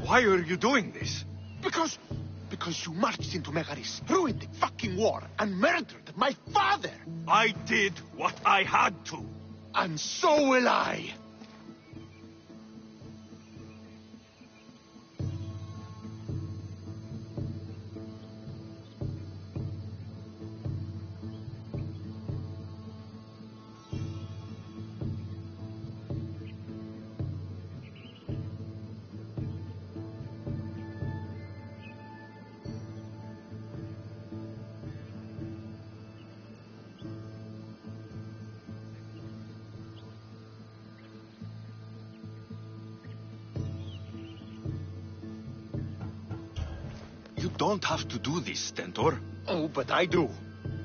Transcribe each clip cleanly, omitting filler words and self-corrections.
Why are you doing this? Because you marched into Megaris, ruined the fucking war, and murdered my father! I did what I had to. And so will I! You don't have to do this, Stentor. Oh, but I do.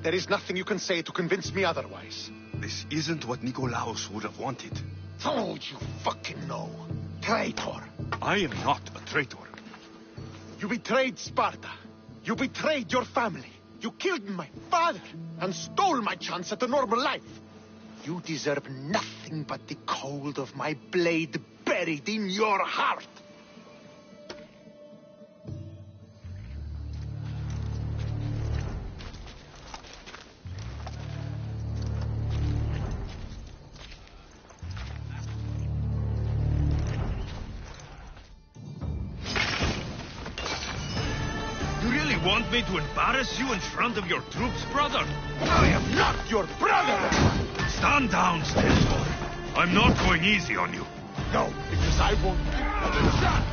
There is nothing you can say to convince me otherwise. This isn't what Nikolaos would have wanted. Oh, you fucking know. Traitor. I am not a traitor. You betrayed Sparta. You betrayed your family. You killed my father and stole my chance at a normal life. You deserve nothing but the cold of my blade buried in your heart. Want me to embarrass you in front of your troops, brother? I am not your brother! Stand down, Stentor. I'm not going easy on you. No, because I won't give another shot!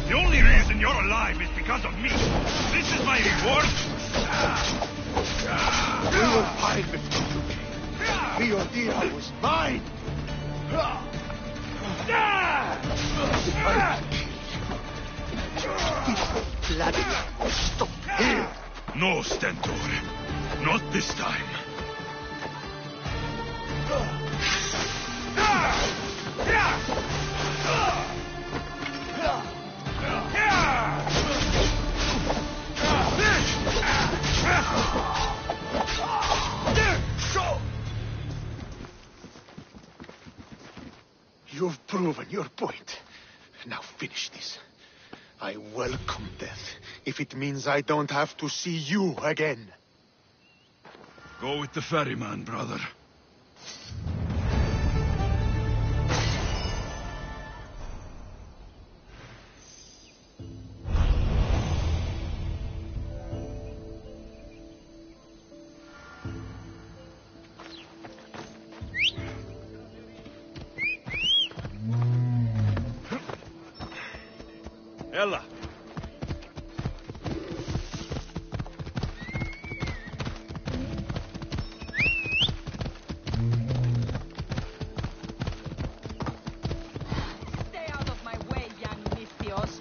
The only reason you're alive is because of me. This is my reward. We were fine before you came. The ordeal was mine. This bloody will stop here. No, Stentor. Not this time. You've proven your point. Now finish this. I welcome death, if it means I don't have to see you again. Go with the ferryman, brother. Ella. Stay out of my way, young Misthios.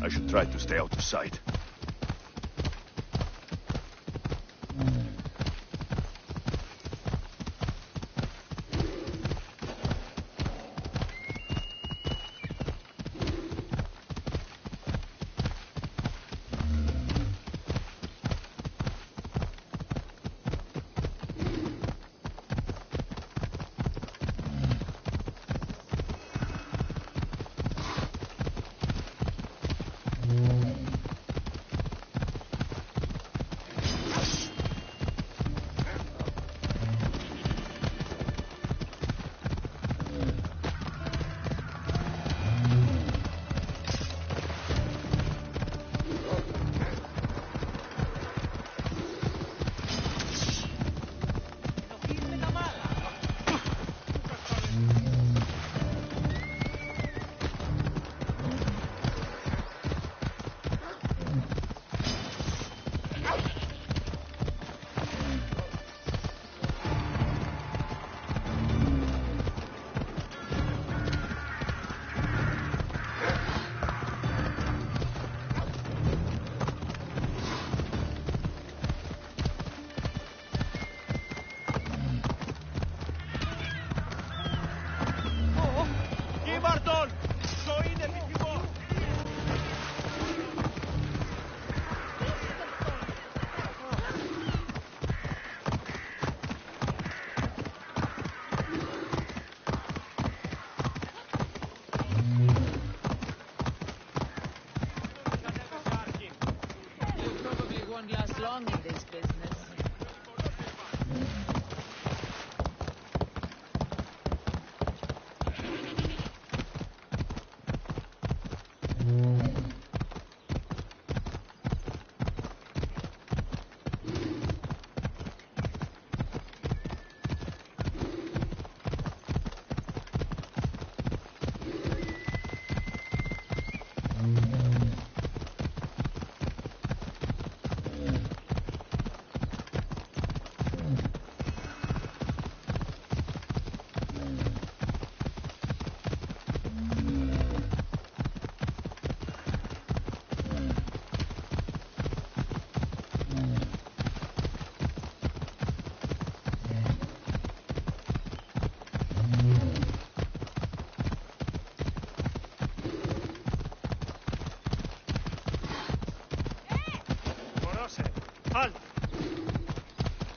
I should try to stay out of sight.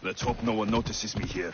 Let's hope no one notices me here.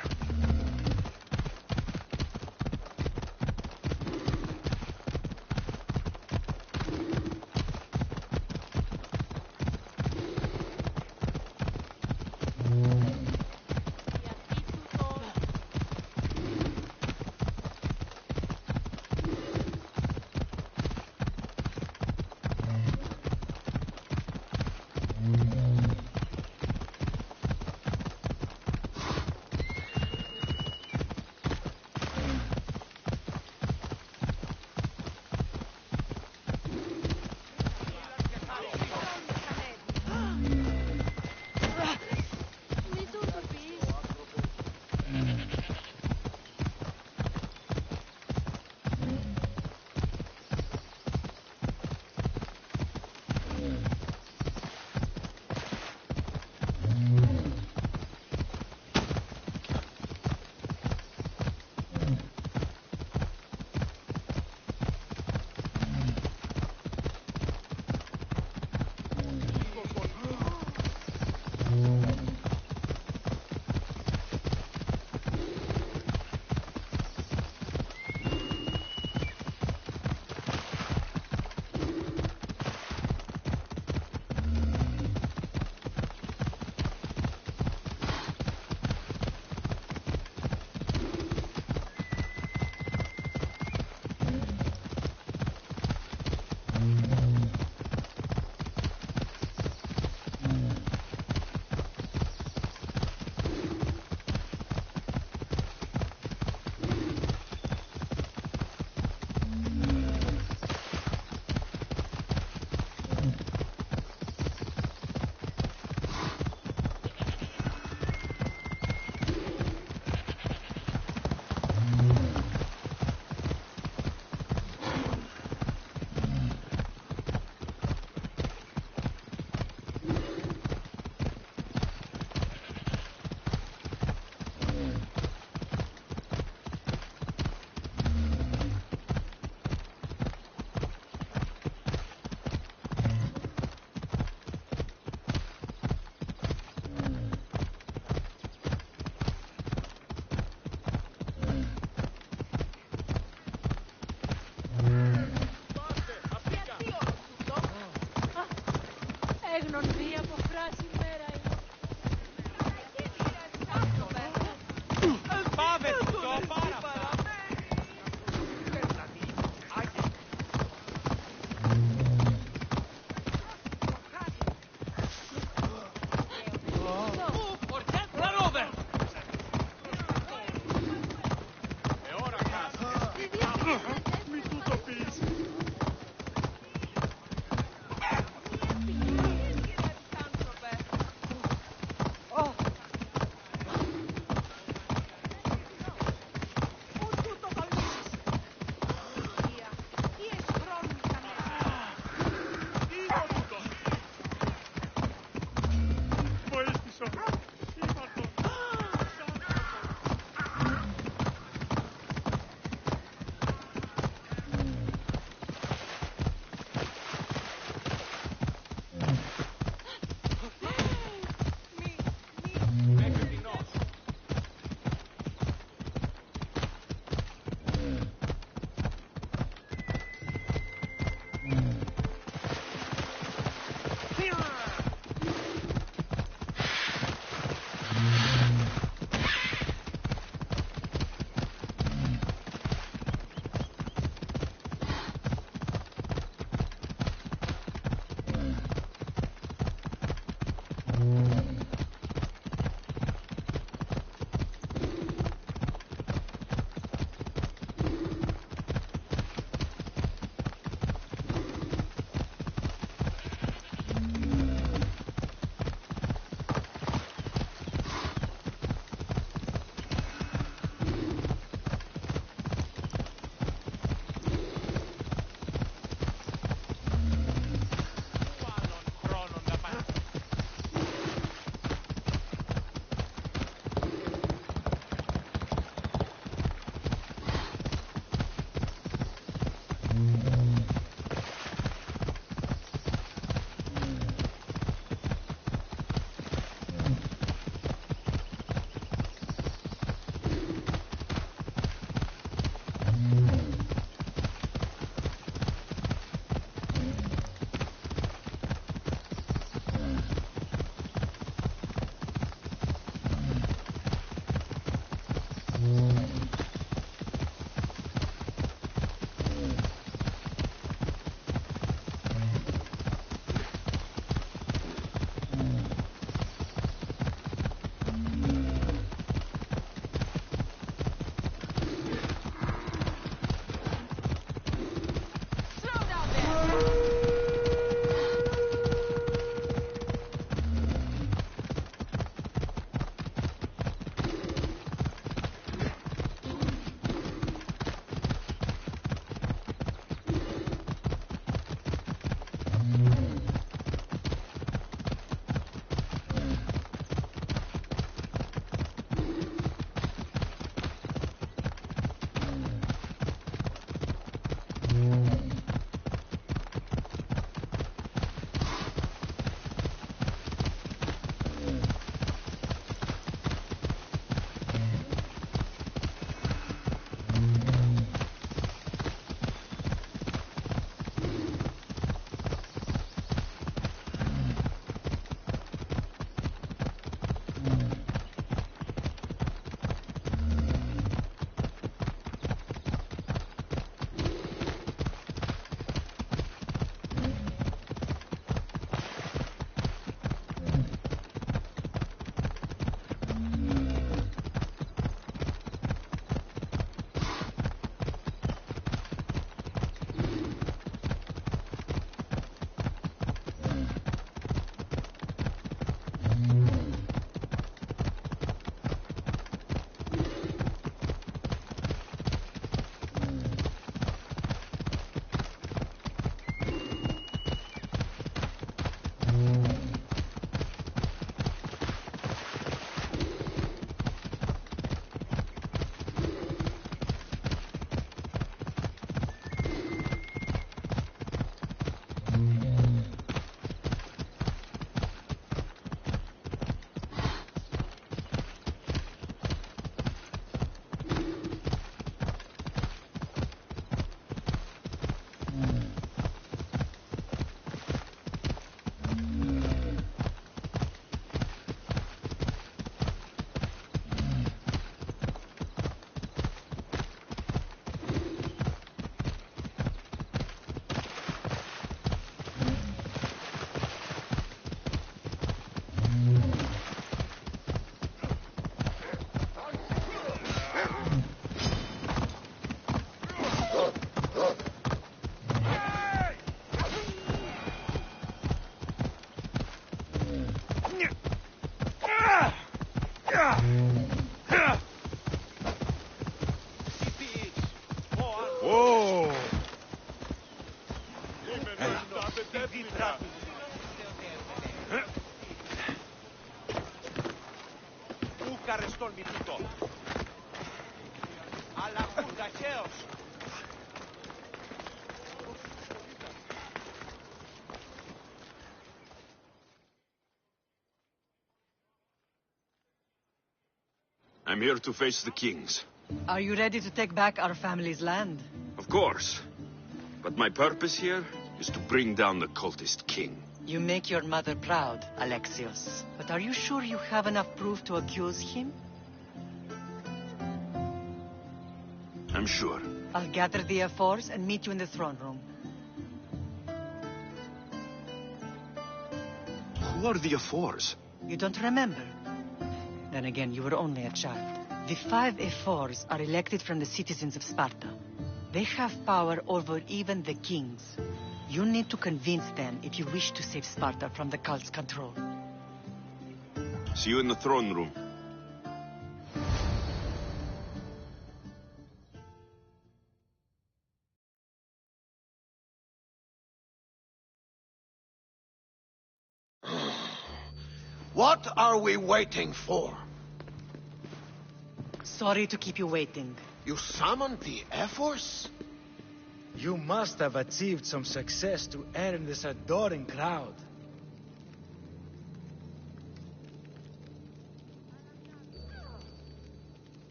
care stol mituto. Alla puta cheos. I'm here to face the kings. Are you ready to take back our family's land? Of course. But my purpose here is to bring down the cultist king. You make your mother proud, Alexios. But are you sure you have enough proof to accuse him? I'm sure. I'll gather the F4s and meet you in the throne room. Who are the F4s? You don't remember? Then again, you were only a child. The 5 F4s are elected from the citizens of Sparta. They have power over even the kings. You need to convince them if you wish to save Sparta from the cult's control. See you in the throne room. What are we waiting for? Sorry to keep you waiting. You summoned the Air Force? You must have achieved some success to earn this adoring crowd.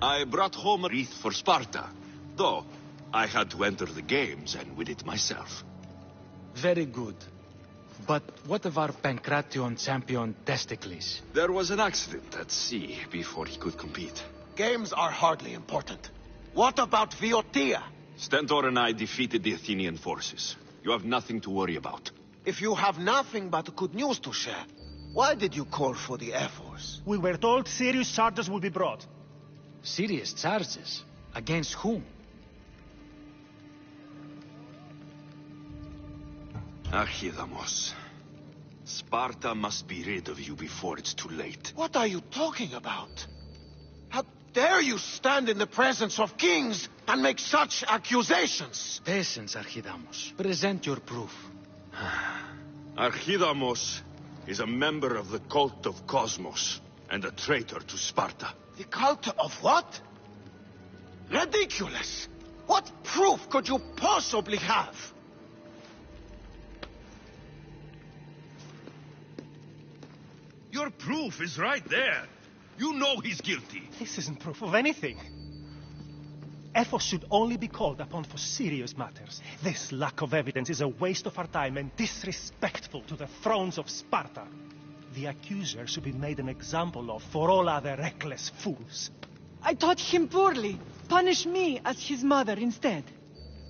I brought home a wreath for Sparta, though I had to enter the games and win it myself. Very good. But what of our Pancration champion Testicles? There was an accident at sea before he could compete. Games are hardly important. What about Viotia? Stentor and I defeated the Athenian forces. You have nothing to worry about. If you have nothing but good news to share, why did you call for the Air Force? We were told serious charges will be brought. Serious charges? Against whom? Archidamos. Sparta must be rid of you before it's too late. What are you talking about? How dare you stand in the presence of kings and make such accusations? Patience, Archidamos. Present your proof. Archidamos is a member of the cult of Cosmos and a traitor to Sparta. The cult of what? Ridiculous! What proof could you possibly have? Your proof is right there. You know he's guilty. This isn't proof of anything. Efforts should only be called upon for serious matters. This lack of evidence is a waste of our time and disrespectful to the thrones of Sparta. The accuser should be made an example of for all other reckless fools. I taught him poorly. Punish me as his mother instead.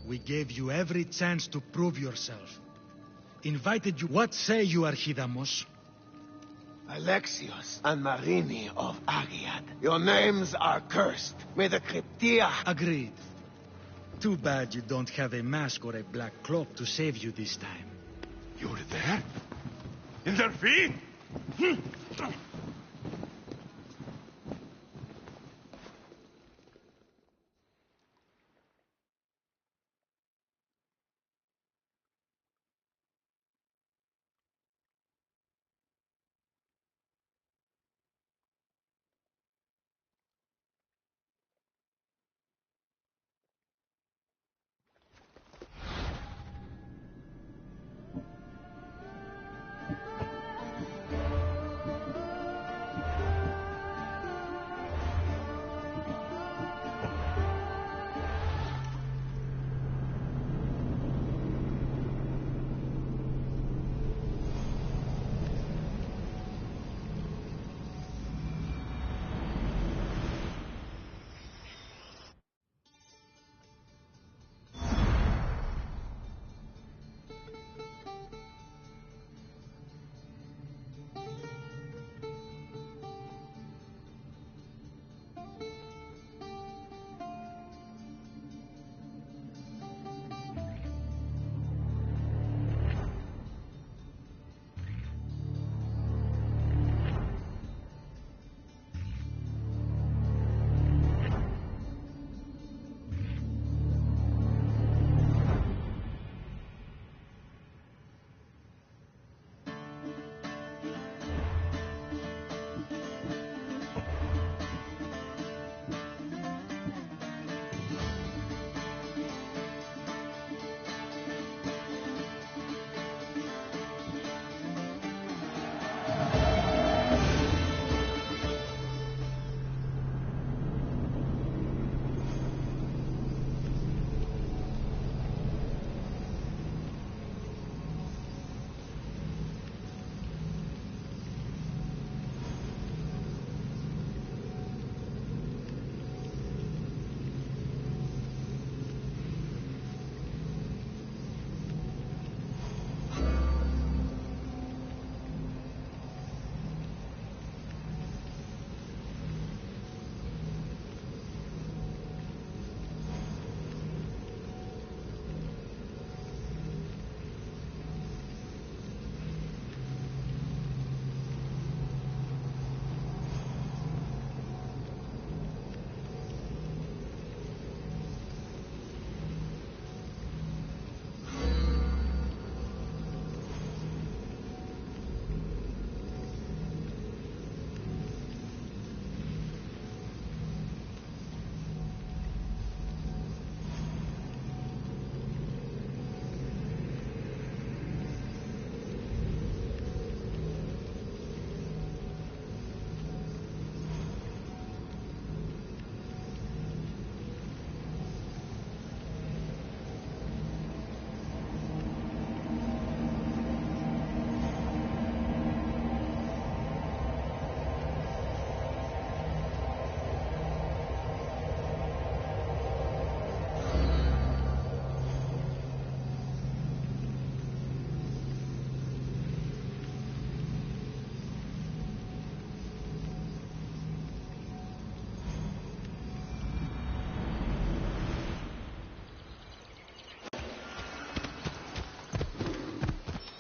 We gave you every chance to prove yourself. Invited you. What say you, Archidamos? Alexios and Marini of Agiad. Your names are cursed. May the Cryptia... Agreed. Too bad you don't have a mask or a black cloak to save you this time. You were there? In their feet?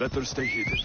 Better stay hidden.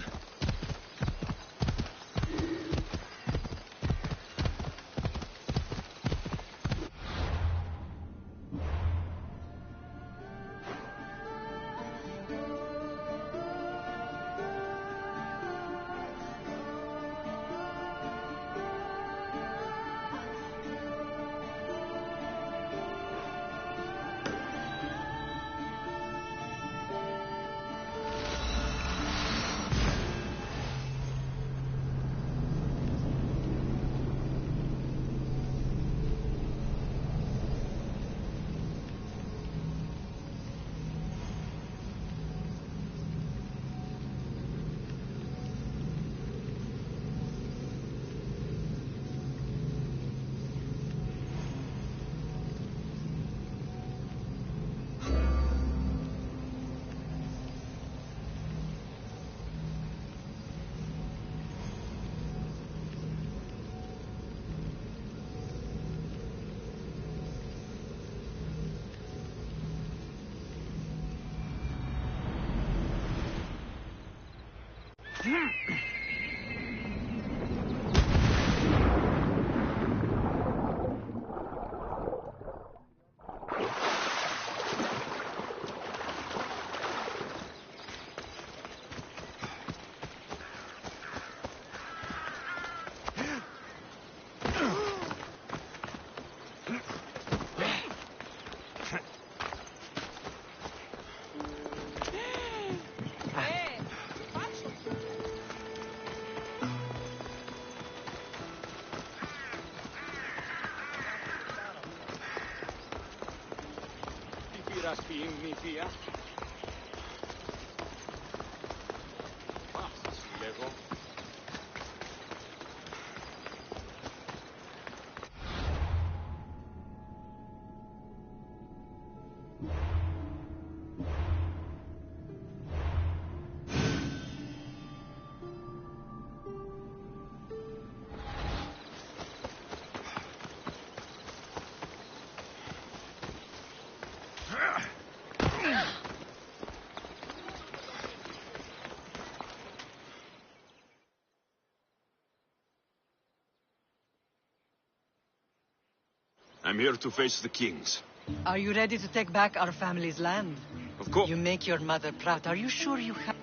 I'm here to face the kings. Are you ready to take back our family's land? Of course. You make your mother proud. Are you sure you have...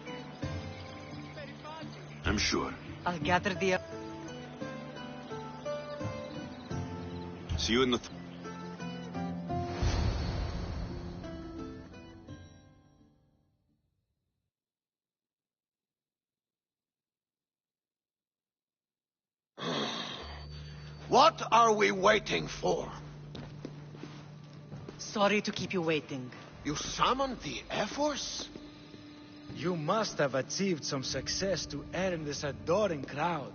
I'm sure. I'll gather the... See you in the... What are we waiting for? Sorry to keep you waiting. You summoned the Air Force? You must have achieved some success to earn this adoring crowd.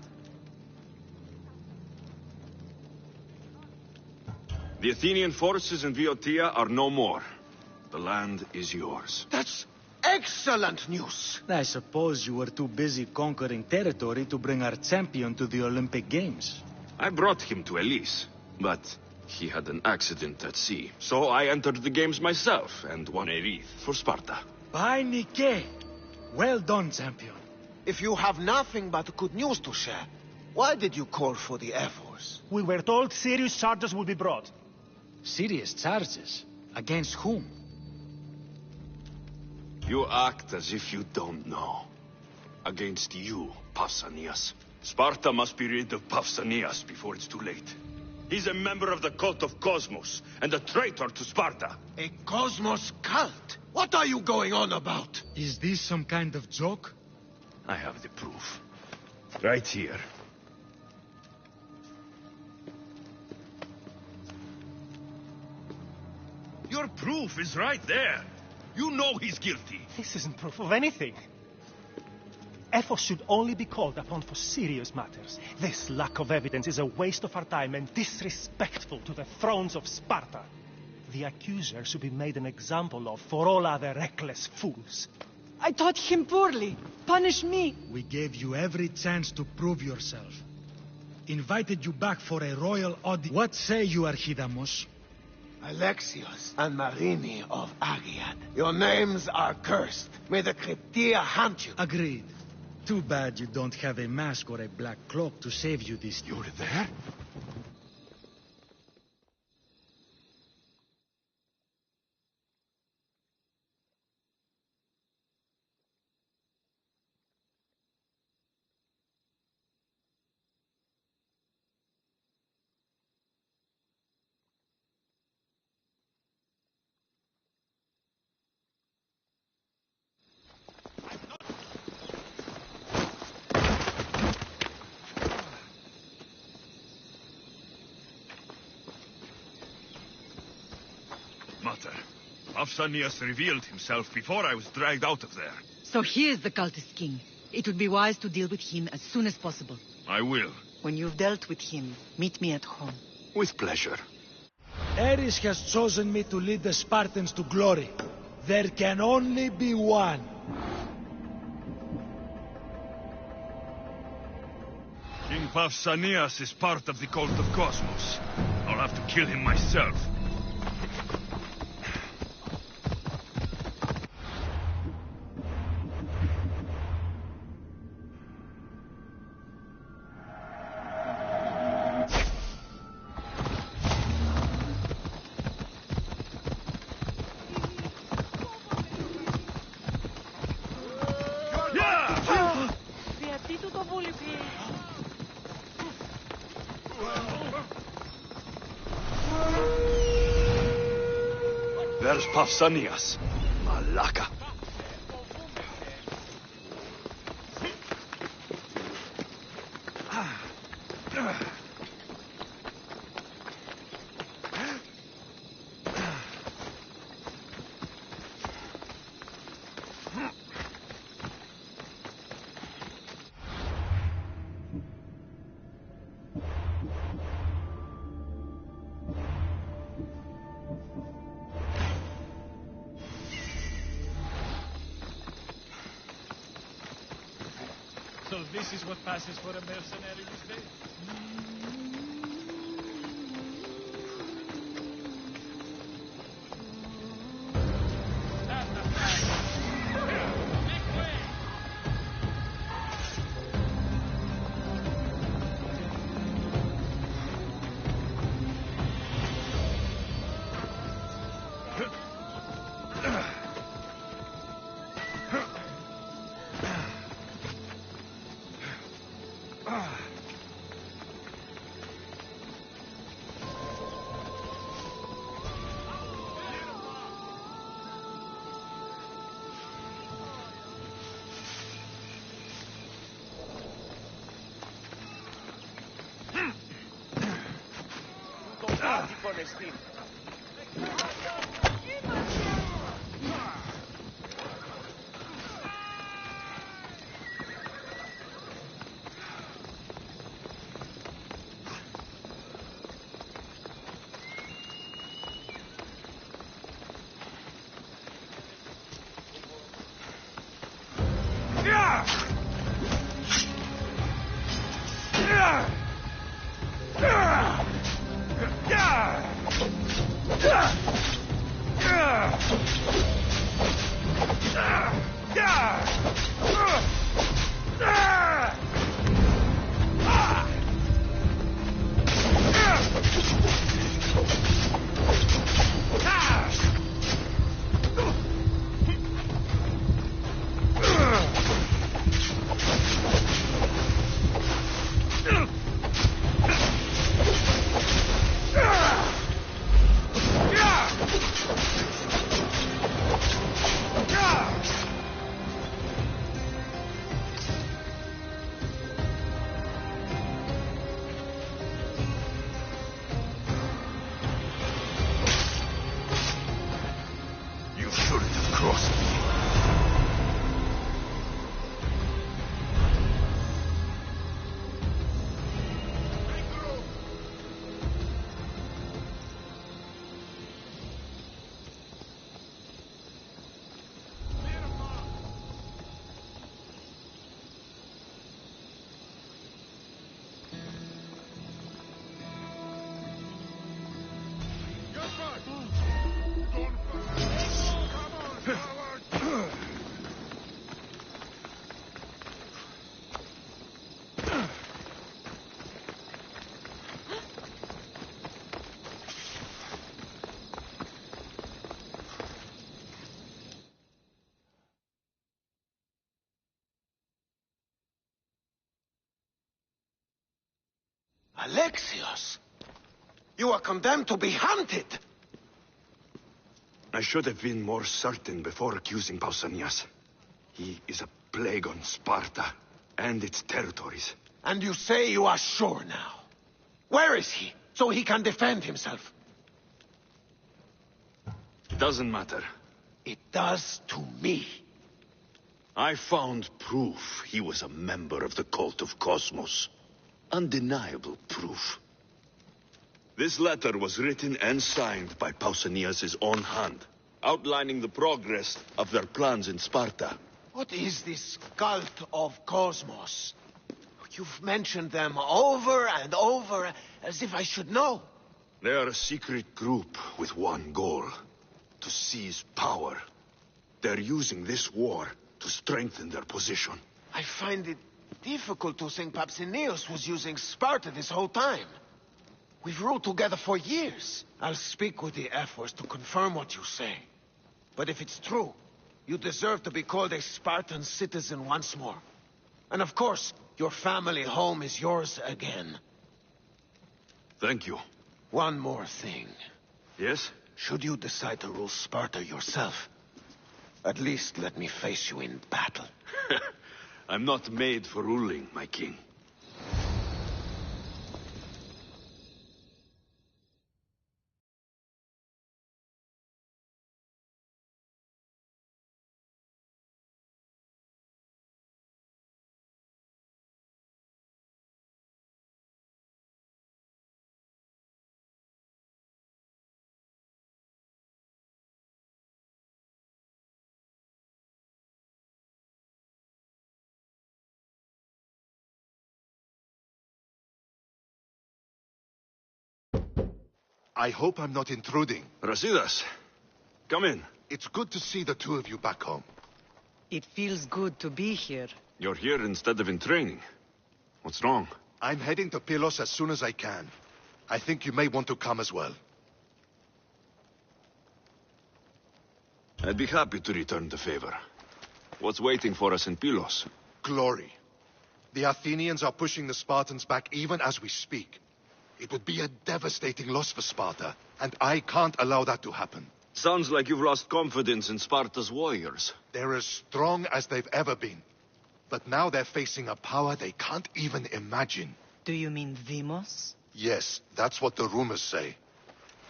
The Athenian forces in Viotia are no more. The land is yours. That's excellent news. I suppose you were too busy conquering territory to bring our champion to the Olympic Games. I brought him to Elise, but he had an accident at sea. So I entered the games myself and won a wreath for Sparta. By Nike! Well done, champion. If you have nothing but good news to share, why did you call for the Air Force? We were told serious charges will be brought. Serious charges? Against whom? You act as if you don't know. Against you, Pausanias. Sparta must be rid of Pausanias before it's too late. He's a member of the cult of Cosmos, and a traitor to Sparta. A Cosmos cult? What are you going on about? Is this some kind of joke? I have the proof. Right here. Your proof is right there. You know he's guilty. This isn't proof of anything. Efforts should only be called upon for serious matters. This lack of evidence is a waste of our time and disrespectful to the thrones of Sparta. The accuser should be made an example of for all other reckless fools. I taught him poorly. Punish me. We gave you every chance to prove yourself. Invited you back for a royal Odyssey. What say you, Archidamos? Alexios and Marini of Agiad. Your names are cursed. May the Cryptia haunt you. Agreed. Too bad you don't have a mask or a black cloak to save you this time. You're there? Mother, Pausanias revealed himself before I was dragged out of there. So he is the cultist king. It would be wise to deal with him as soon as possible. I will. When you've dealt with him, meet me at home. With pleasure. Ares has chosen me to lead the Spartans to glory. There can only be one. King Pausanias is part of the cult of Cosmos. I'll have to kill him myself. There's Pausanias. Malaka. So this is what passes for a mercenary these days? Alexios! You are condemned to be hunted! I should have been more certain before accusing Pausanias. He is a plague on Sparta and its territories. And you say you are sure now? Where is he, so he can defend himself? It doesn't matter. It does to me. I found proof he was a member of the cult of Cosmos. Undeniable proof. This letter was written and signed by Pausanias' own hand, outlining the progress of their plans in Sparta. What is this cult of Cosmos? You've mentioned them over and over, as if I should know. They are a secret group with one goal: to seize power. They're using this war to strengthen their position. I find it difficult to think Pausanias was using Sparta this whole time. We've ruled together for years. I'll speak with the F-Force to confirm what you say. But if it's true, you deserve to be called a Spartan citizen once more. And of course, your family home is yours again. Thank you. One more thing. Yes? Should you decide to rule Sparta yourself, at least let me face you in battle. I'm not made for ruling, my king. I hope I'm not intruding. Rasidas, come in. It's good to see the two of you back home. It feels good to be here. You're here instead of in training. What's wrong? I'm heading to Pylos as soon as I can. I think you may want to come as well. I'd be happy to return the favor. What's waiting for us in Pylos? Glory. The Athenians are pushing the Spartans back even as we speak. It would be a devastating loss for Sparta, and I can't allow that to happen. Sounds like you've lost confidence in Sparta's warriors. They're as strong as they've ever been. But now they're facing a power they can't even imagine. Do you mean Demos? Yes, that's what the rumors say.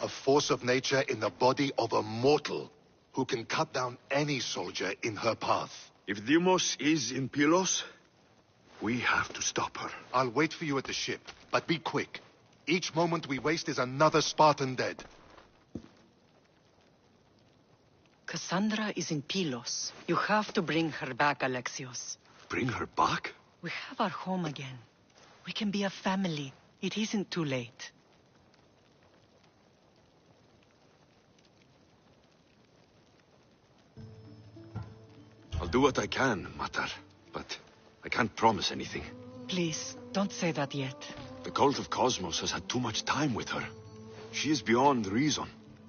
A force of nature in the body of a mortal who can cut down any soldier in her path. If Deimos is in Pylos, we have to stop her. I'll wait for you at the ship, but be quick. Each moment we waste is another Spartan dead. Cassandra is in Pylos. You have to bring her back, Alexios. Bring her back? We have our home again. We can be a family. It isn't too late. I'll do what I can, Matar. But I can't promise anything. Please, don't say that yet. The cult of Cosmos has had too much time with her. She is beyond reason.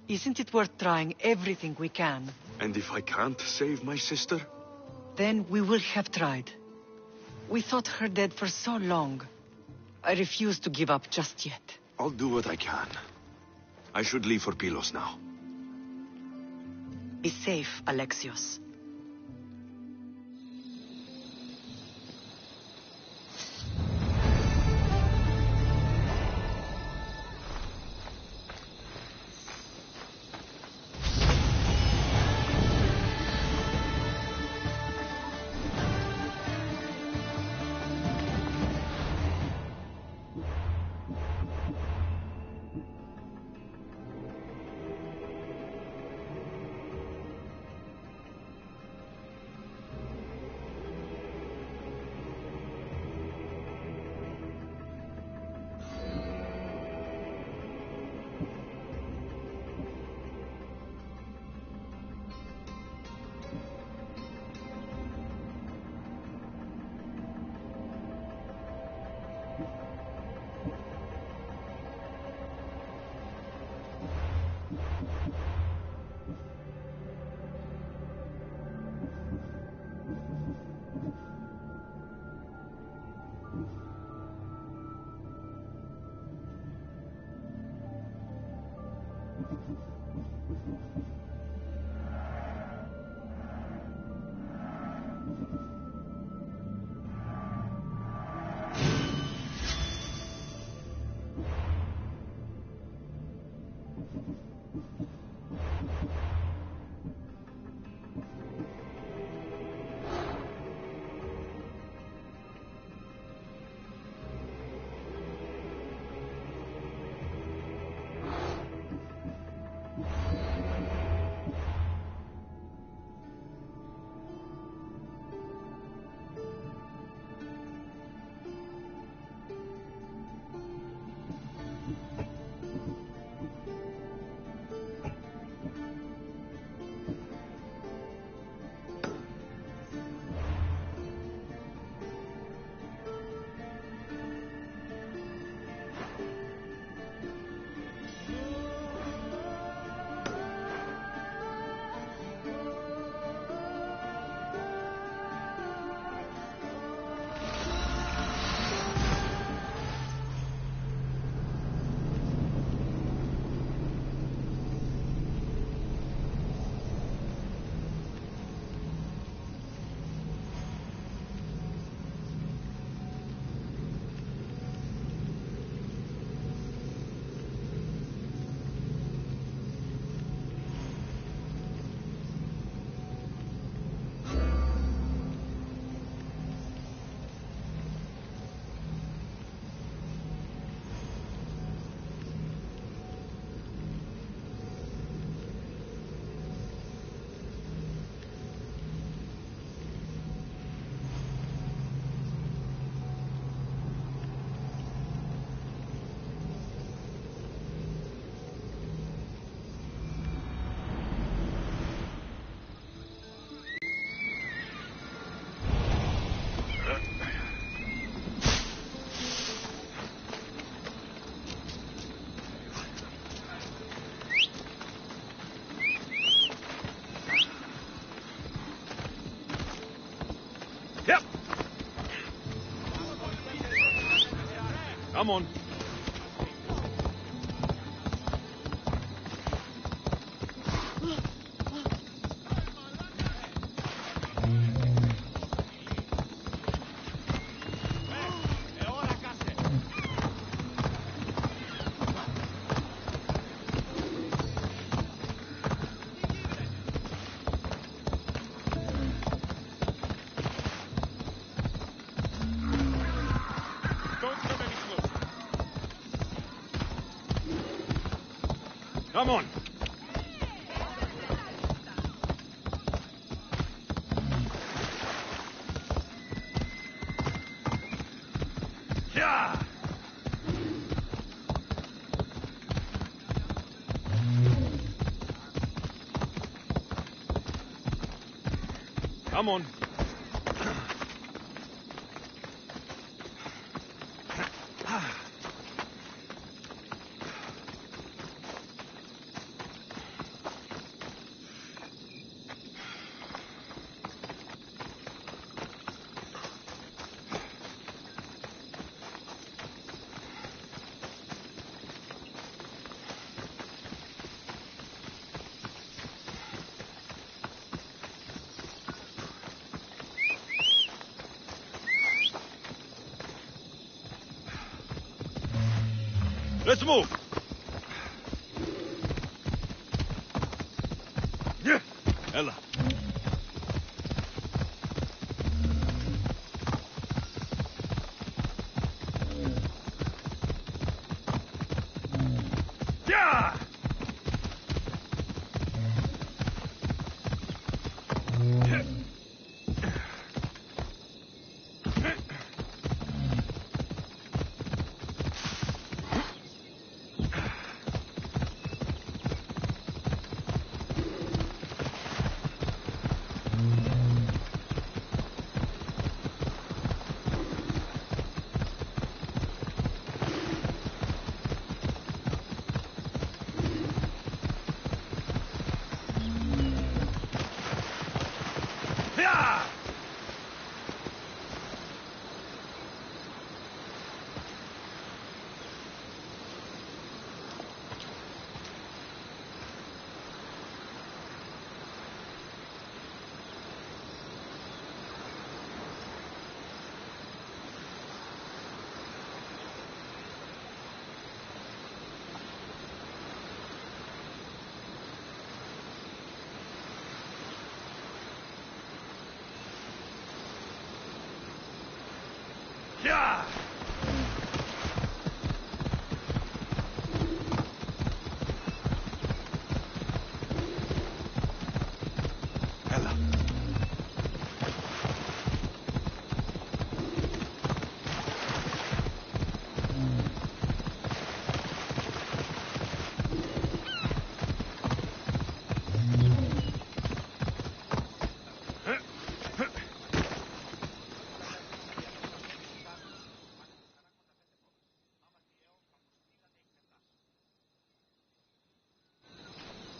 Isn't it worth trying everything we can? And if I can't save my sister? Then we will have tried. We thought her dead for so long. I refuse to give up just yet. I'll do what I can. I should leave for Pylos now. Be safe, Alexios. Yep. Come on. Come on. Yeah. Come on. Let's move. Yeah. Ella. Yeah. Yeah. Yeah. Ella.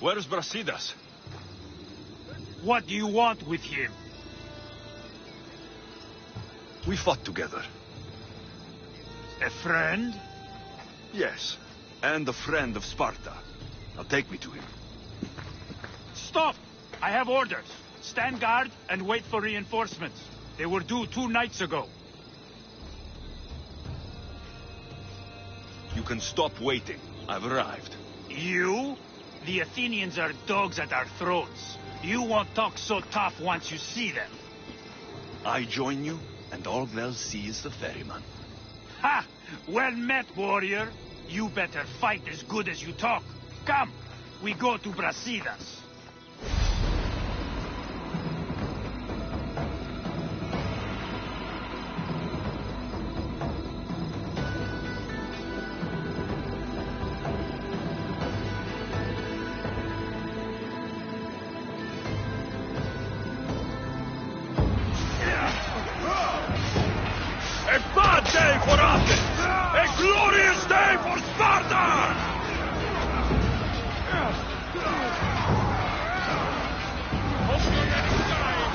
Where's Brasidas? What do you want with him? We fought together. A friend? Yes. And a friend of Sparta. Now take me to him. Stop! I have orders. Stand guard and wait for reinforcements. They were due 2 nights ago. You can stop waiting. I've arrived. You? The Athenians are dogs at our throats. You won't talk so tough once you see them. I join you, and all they'll see is the ferryman. Ha! Well met, warrior. You better fight as good as you talk. Come, we go to Brasidas. A bad day for Athens! A glorious day for Sparta! Hope you're ready to die!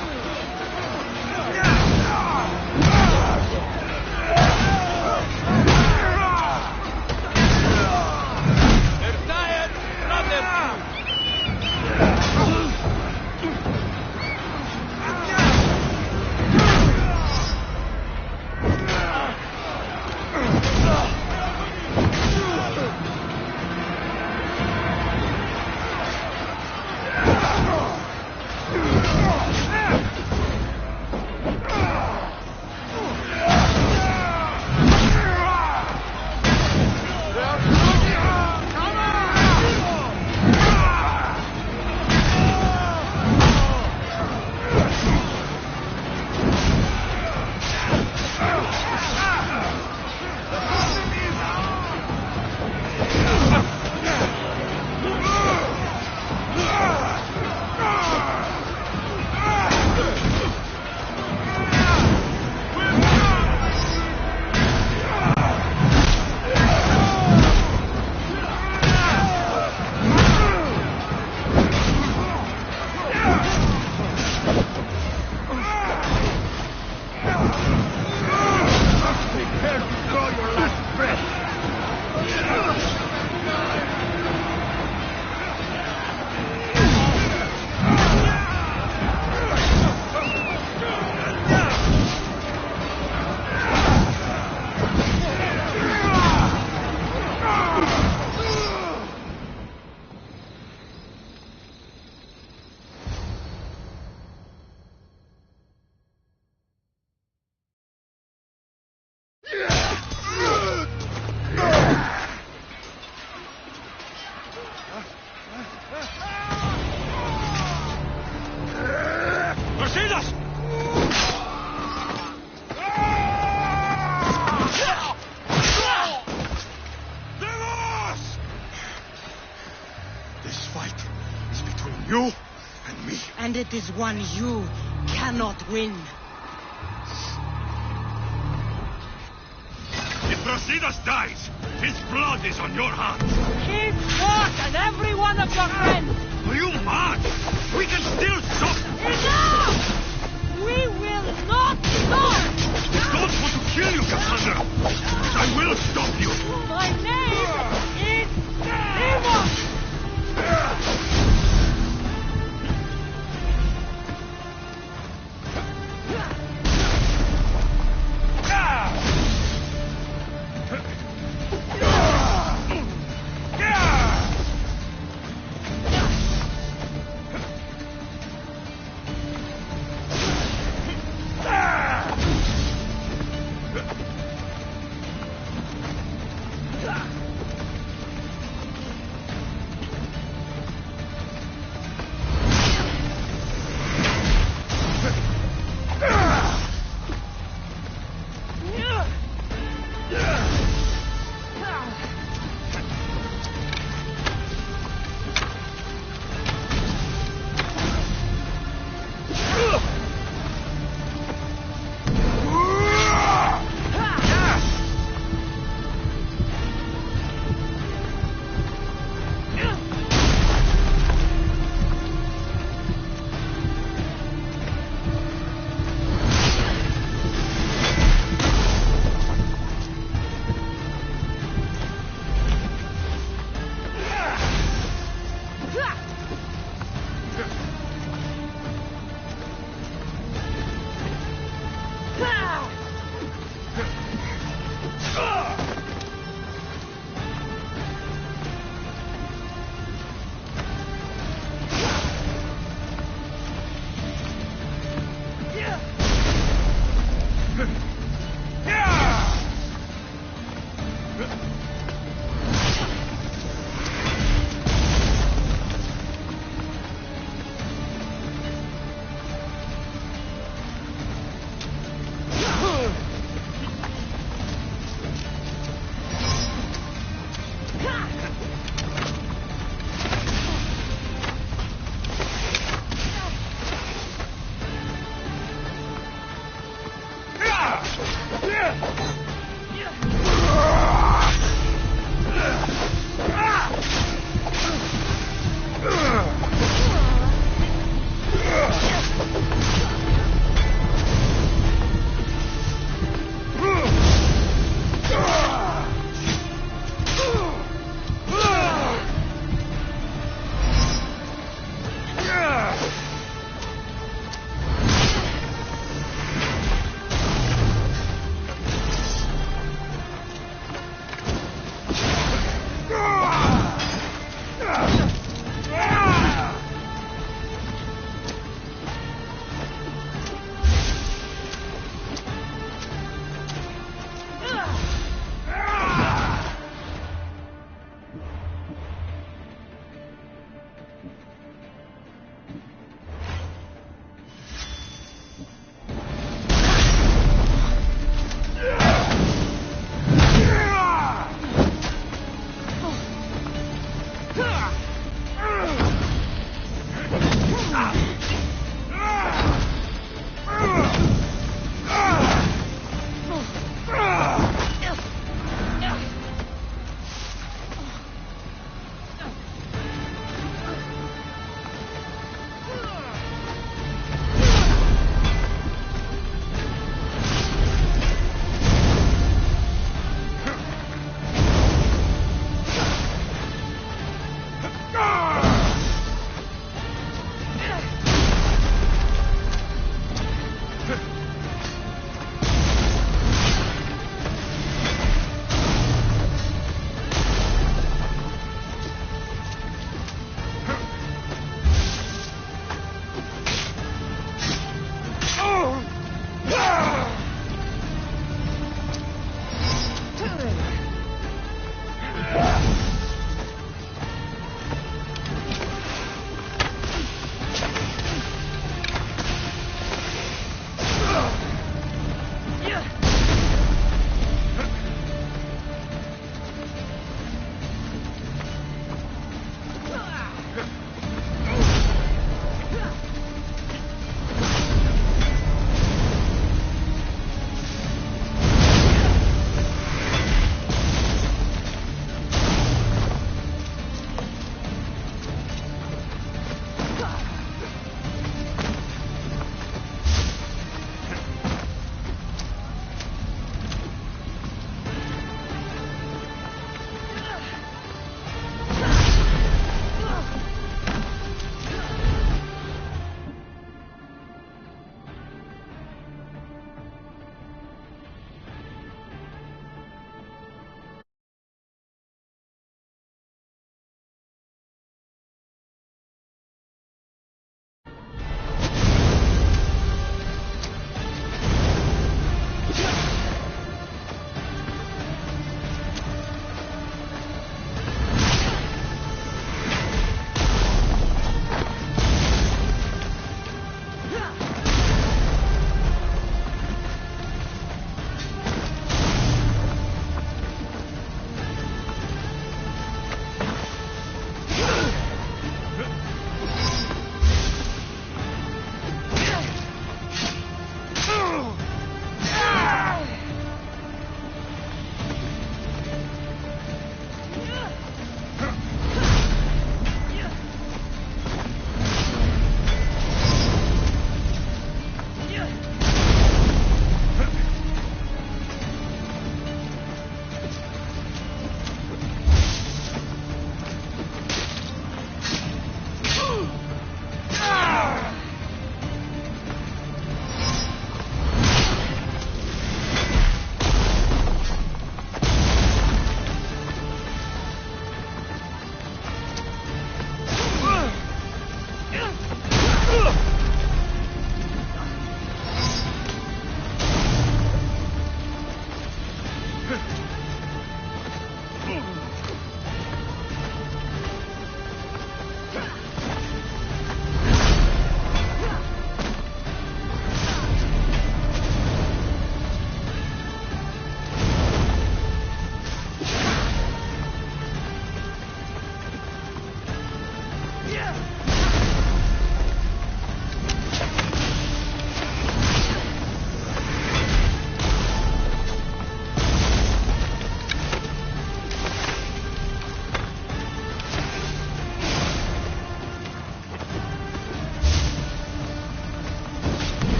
And it is one you cannot win. If Brasidas dies, his blood is on your hands. Keep short and every one of your friends! Are you mad? We can still stop. Enough! We will not stop! I don't want to kill you, Cassandra, but I will stop you. My name is Demon!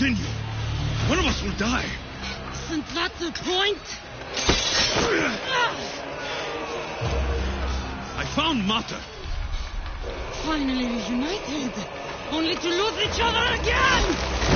continue. One of us will die. Isn't that the point? I found Mater. Finally reunited, only to lose each other again!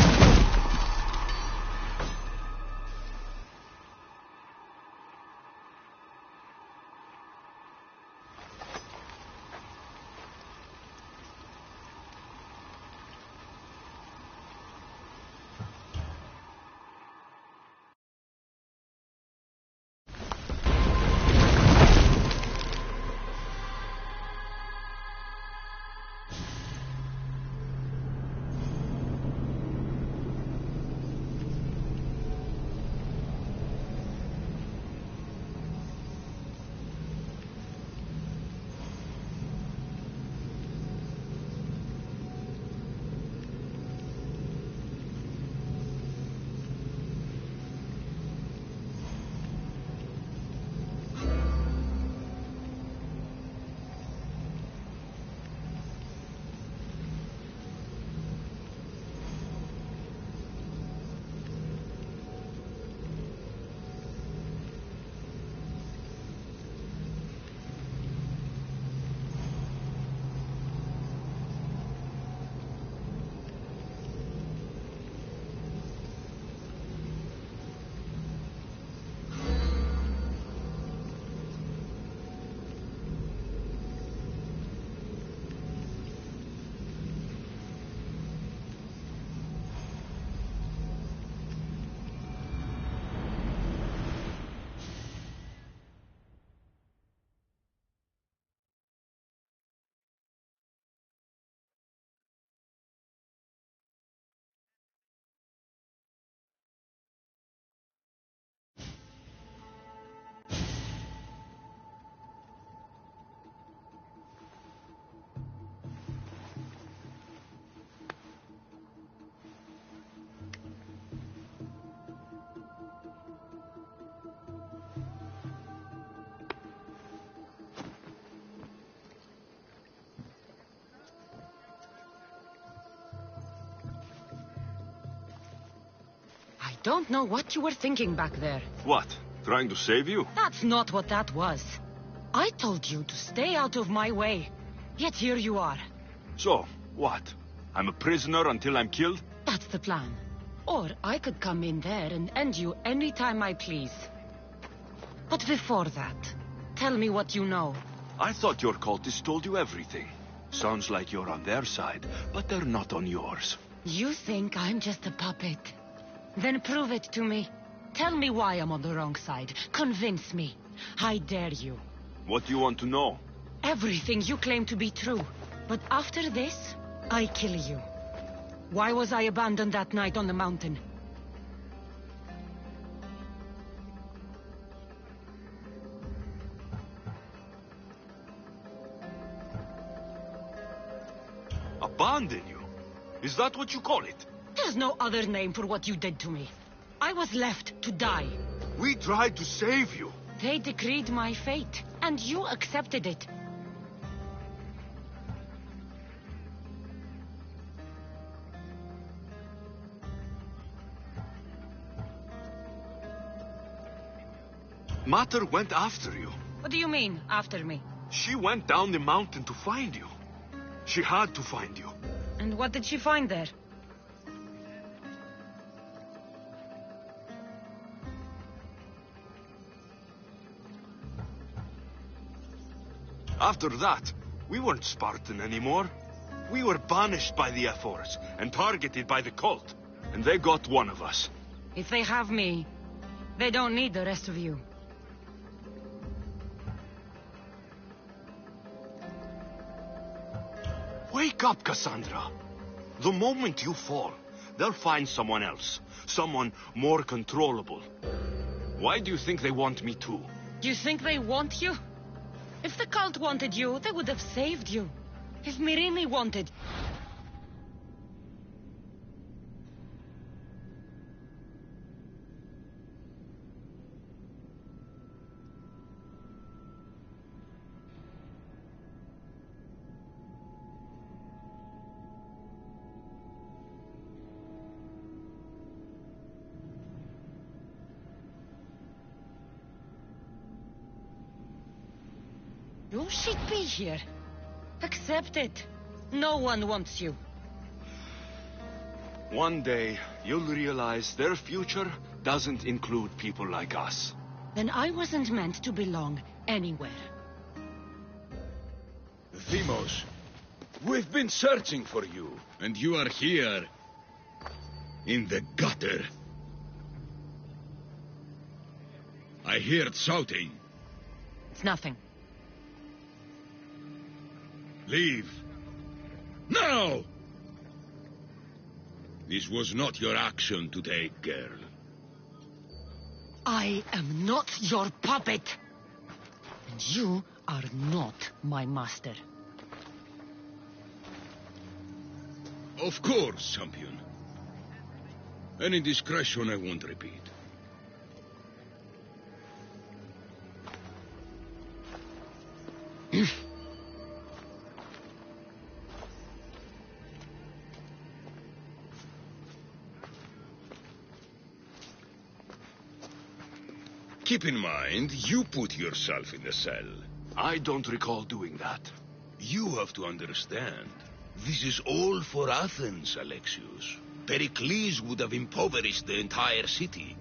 Don't know what you were thinking back there. What? Trying to save you? That's not what that was. I told you to stay out of my way. Yet here you are. So, what? I'm a prisoner until I'm killed? That's the plan. Or I could come in there and end you any time I please. But before that, tell me what you know. I thought your cultists told you everything. Sounds like you're on their side, but they're not on yours. You think I'm just a puppet? Then prove it to me. Tell me why I'm on the wrong side. Convince me. I dare you. What do you want to know? Everything you claim to be true. But after this, I kill you. Why was I abandoned that night on the mountain? Abandon you? Is that what you call it? There's no other name for what you did to me. I was left to die. We tried to save you. They decreed my fate, and you accepted it. Mater went after you. What do you mean, after me? She went down the mountain to find you. She had to find you. And what did she find there? After that, we weren't Spartan anymore. We were banished by the Ephors and targeted by the cult. And they got one of us. If they have me, they don't need the rest of you. Wake up, Cassandra. The moment you fall, they'll find someone else. Someone more controllable. Why do you think they want me too? You think they want you? If the cult wanted you, they would have saved you. If Mirini wanted... You should be here. Accept it. No one wants you. One day, you'll realize their future doesn't include people like us. Then I wasn't meant to belong anywhere. Themos, we've been searching for you, and you are here. In the gutter. I heard shouting. It's nothing. Leave. Now! This was not your action to take, girl. I am not your puppet. And you are not my master. Of course, champion. Any indiscretion I won't repeat. Keep in mind, you put yourself in the cell. I don't recall doing that. You have to understand. This is all for Athens, Alexios. Pericles would have impoverished the entire city.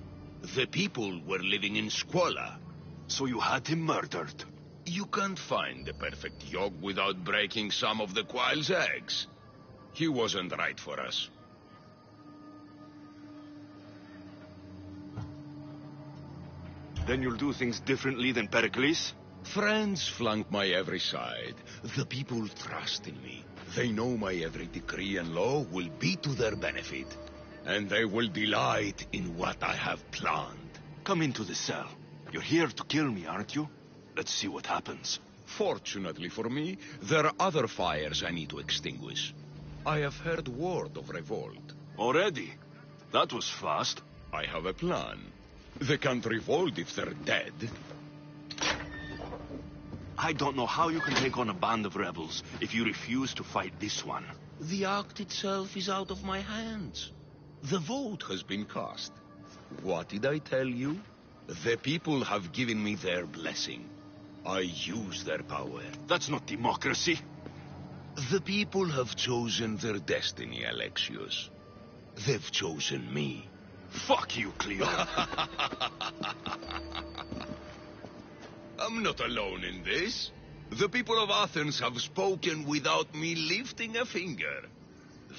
The people were living in squalor. So you had him murdered? You can't find the perfect yolk without breaking some of the quail's eggs. He wasn't right for us. Then you'll do things differently than Pericles? Friends flank my every side. The people trust in me. They know my every decree and law will be to their benefit. And they will delight in what I have planned. Come into the cell. You're here to kill me, aren't you? Let's see what happens. Fortunately for me, there are other fires I need to extinguish. I have heard word of revolt. Already? That was fast. I have a plan. They can't revolt if they're dead. I don't know how you can take on a band of rebels if you refuse to fight this one. The act itself is out of my hands. The vote has been cast. What did I tell you? The people have given me their blessing. I use their power. That's not democracy. The people have chosen their destiny, Alexios. They've chosen me. Fuck you, Cleo. I'm not alone in this. The people of Athens have spoken without me lifting a finger.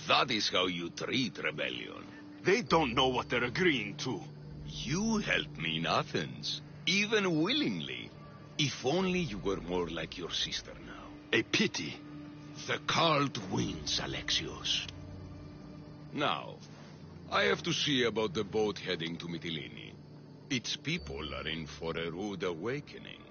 That is how you treat rebellion. They don't know what they're agreeing to. You helped me in Athens, even willingly. If only you were more like your sister now. A pity. The cult wins, Alexios. Now, I have to see about the boat heading to Mytilene. Its people are in for a rude awakening.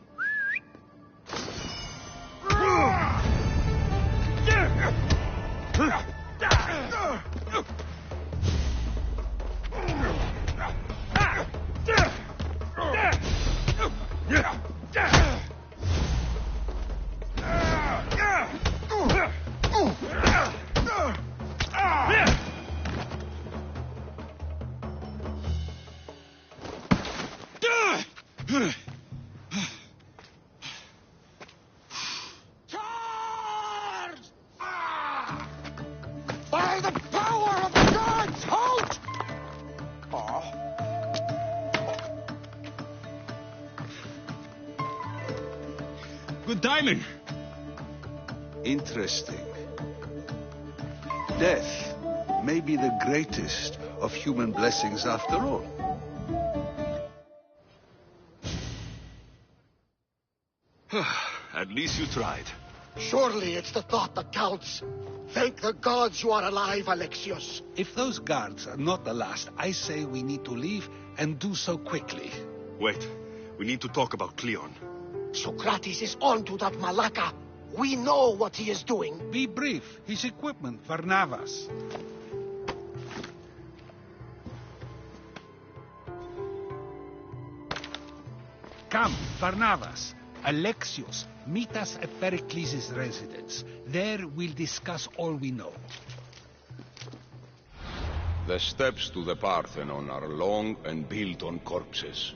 By the power of the gods, halt! Good timing. Interesting. Death may be the greatest of human blessings after all. At least you tried. Surely it's the thought that counts. Thank the gods you are alive, Alexios. If those guards are not the last, I say we need to leave and do so quickly. Wait, we need to talk about Cleon. Socrates is on to that Malaka. We know what he is doing. Be brief. His equipment, Varnavas. Come, Varnavas. Alexios, meet us at Pericles' residence. There we'll discuss all we know. The steps to the Parthenon are long and built on corpses.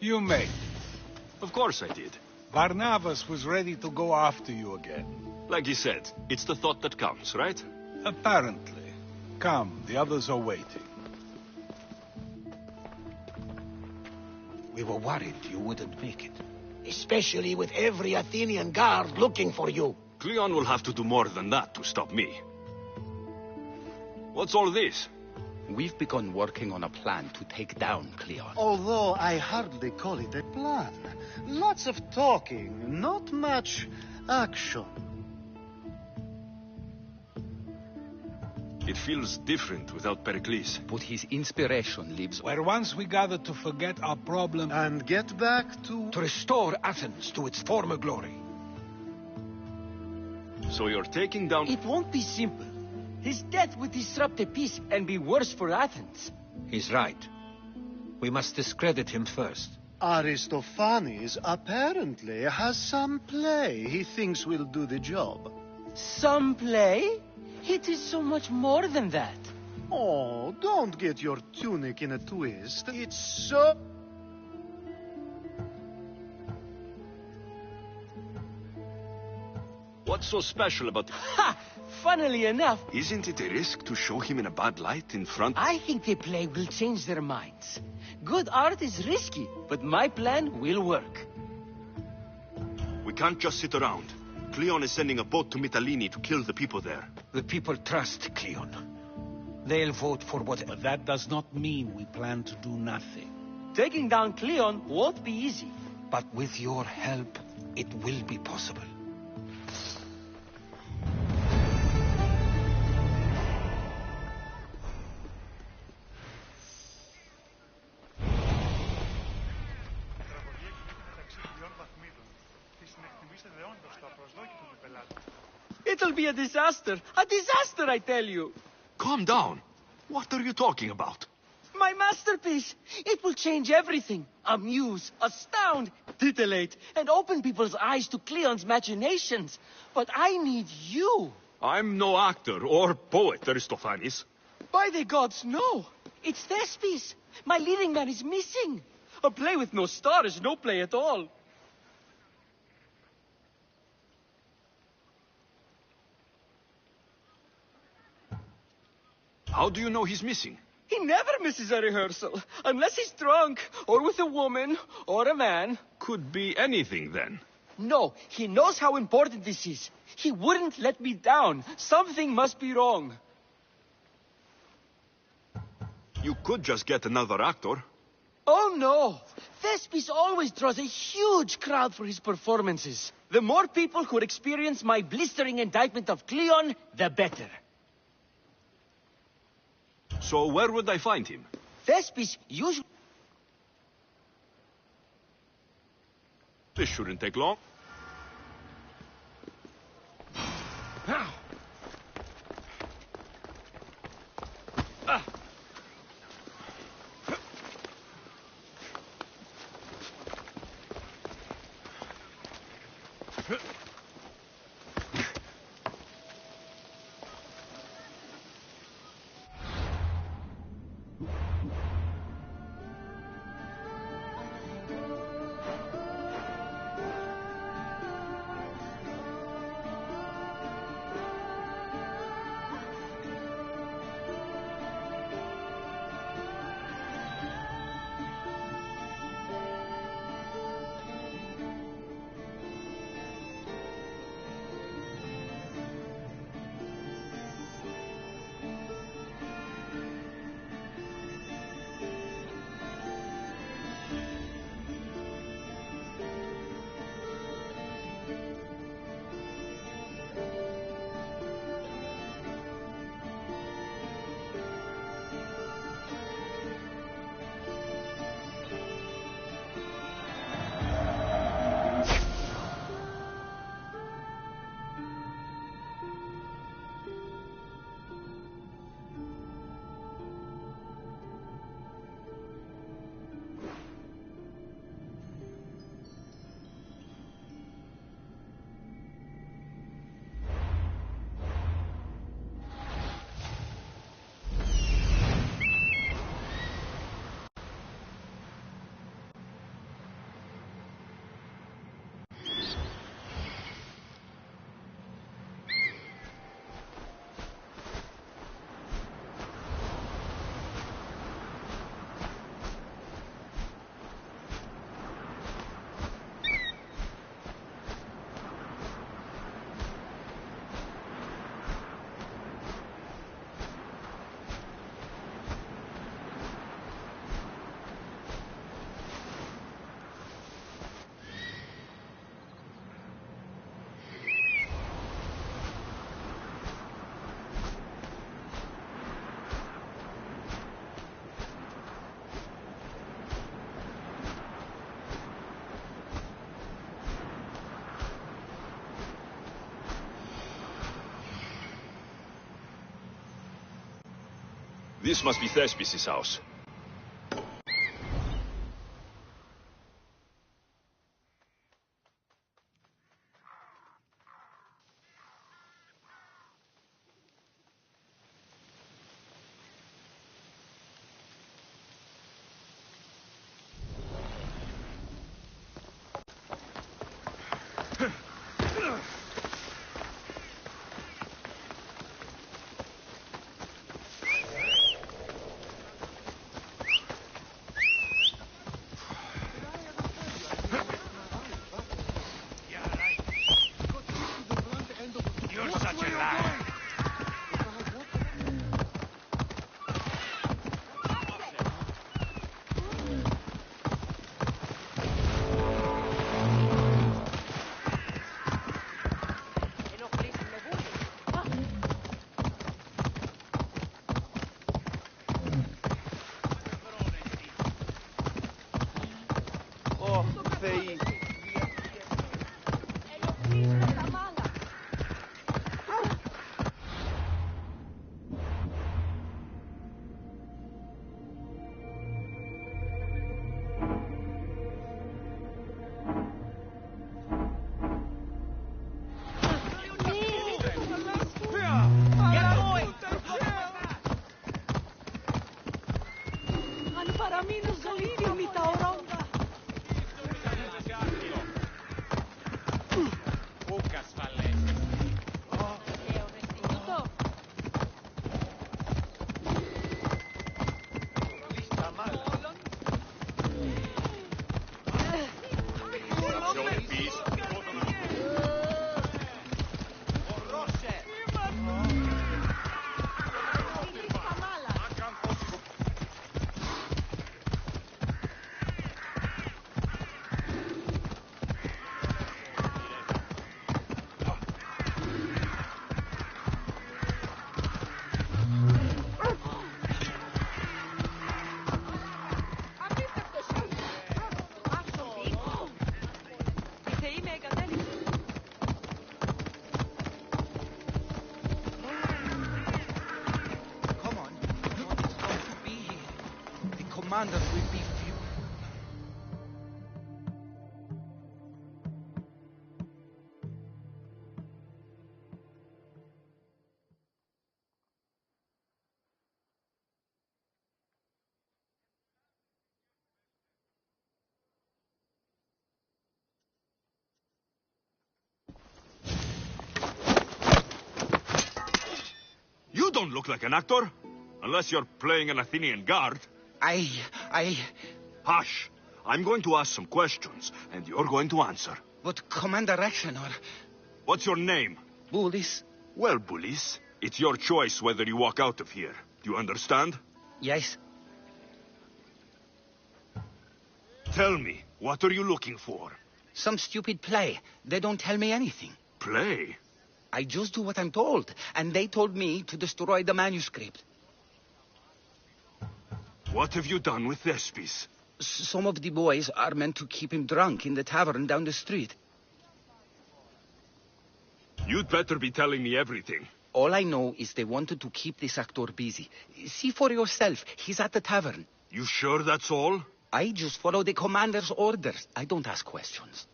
You made. Of course I did. Barnabas was ready to go after you again. Like he said, it's the thought that counts, right? Apparently. Come, the others are waiting. We were worried you wouldn't make it. Especially with every Athenian guard looking for you. Cleon will have to do more than that to stop me. What's all this? We've begun working on a plan to take down Cleon. Although I hardly call it a plan. Lots of talking, not much action. It feels different without Pericles. But his inspiration lives where once we gather to forget our problem and get back to restore Athens to its former glory. So you're taking down... It won't be simple. His death would disrupt the peace and be worse for Athens. He's right. We must discredit him first. Aristophanes apparently has some play he thinks will do the job. Some play? It is so much more than that. Oh, don't get your tunic in a twist. It's so... What's so special about... Ha! Funnily enough... Isn't it a risk to show him in a bad light in front? I think the play will change their minds. Good art is risky, but my plan will work. We can't just sit around. Cleon is sending a boat to Mytilene to kill the people there. The people trust Cleon. They'll vote for whatever. But that does not mean we plan to do nothing. Taking down Cleon won't be easy. But with your help, it will be possible. It'll be a disaster. A disaster, I tell you. Calm down. What are you talking about? My masterpiece. It will change everything. Amuse, astound, titillate, and open people's eyes to Cleon's machinations. But I need you. I'm no actor or poet, Aristophanes. By the gods, no. It's Thespis. My leading man is missing. A play with no star is no play at all. How do you know he's missing? He never misses a rehearsal, unless he's drunk, or with a woman, or a man. Could be anything, then. No, he knows how important this is. He wouldn't let me down. Something must be wrong. You could just get another actor. Oh, no. Thespis always draws a huge crowd for his performances. The more people who experience my blistering indictment of Cleon, the better. So where would I find him? Thespis usually... This shouldn't take long. This must be Thespis' house. You're such a liar. Oh, Fei. Commander will be few. You don't look like an actor. Unless you're playing an Athenian guard. Hush! I'm going to ask some questions, and you're going to answer. But Commander Rexenor... What's your name? Bullis. Well, Bullis, it's your choice whether you walk out of here. Do you understand? Yes. Tell me, what are you looking for? Some stupid play. They don't tell me anything. Play? I just do what I'm told, and they told me to destroy the manuscript. What have you done with Thespis? Some of the boys are meant to keep him drunk in the tavern down the street. You'd better be telling me everything. All I know is they wanted to keep this actor busy. See for yourself, he's at the tavern. You sure that's all? I just follow the commander's orders. I don't ask questions.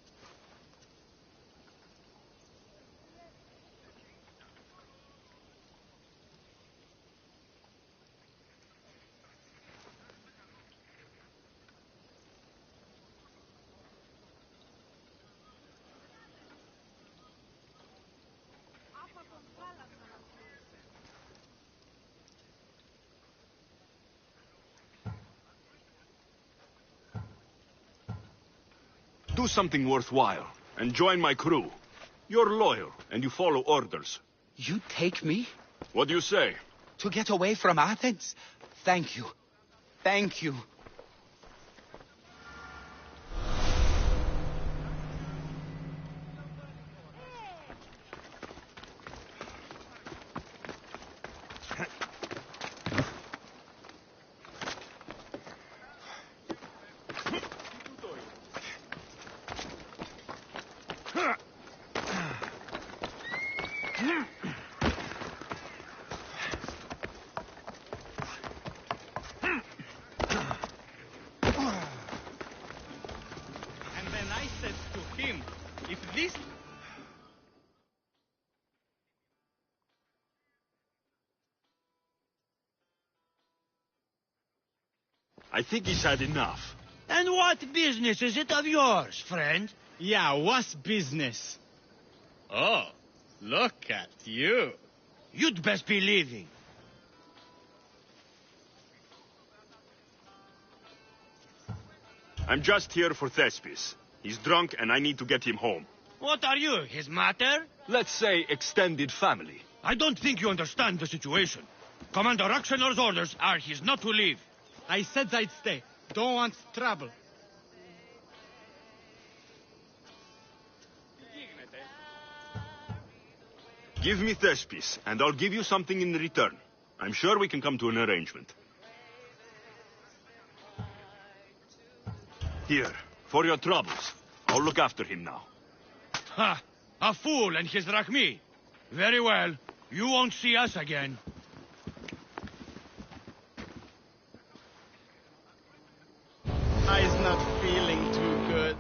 Do something worthwhile, and join my crew. You're loyal, and you follow orders. You take me? What do you say? To get away from Athens? Thank you. Thank you. I think he's had enough. And what business is it of yours, friend? Yeah, what's business? Oh, look at you. You'd best be leaving. I'm just here for Thespis. He's drunk and I need to get him home. What are you, his mater? Let's say extended family. I don't think you understand the situation. Commander Aksenor's orders are he's not to leave. I said I'd stay. Don't want trouble. Give me Thespis, and I'll give you something in return. I'm sure we can come to an arrangement. Here, for your troubles. I'll look after him now. Ha! A fool and his Rachmi. Very well. You won't see us again. I's not feeling too good.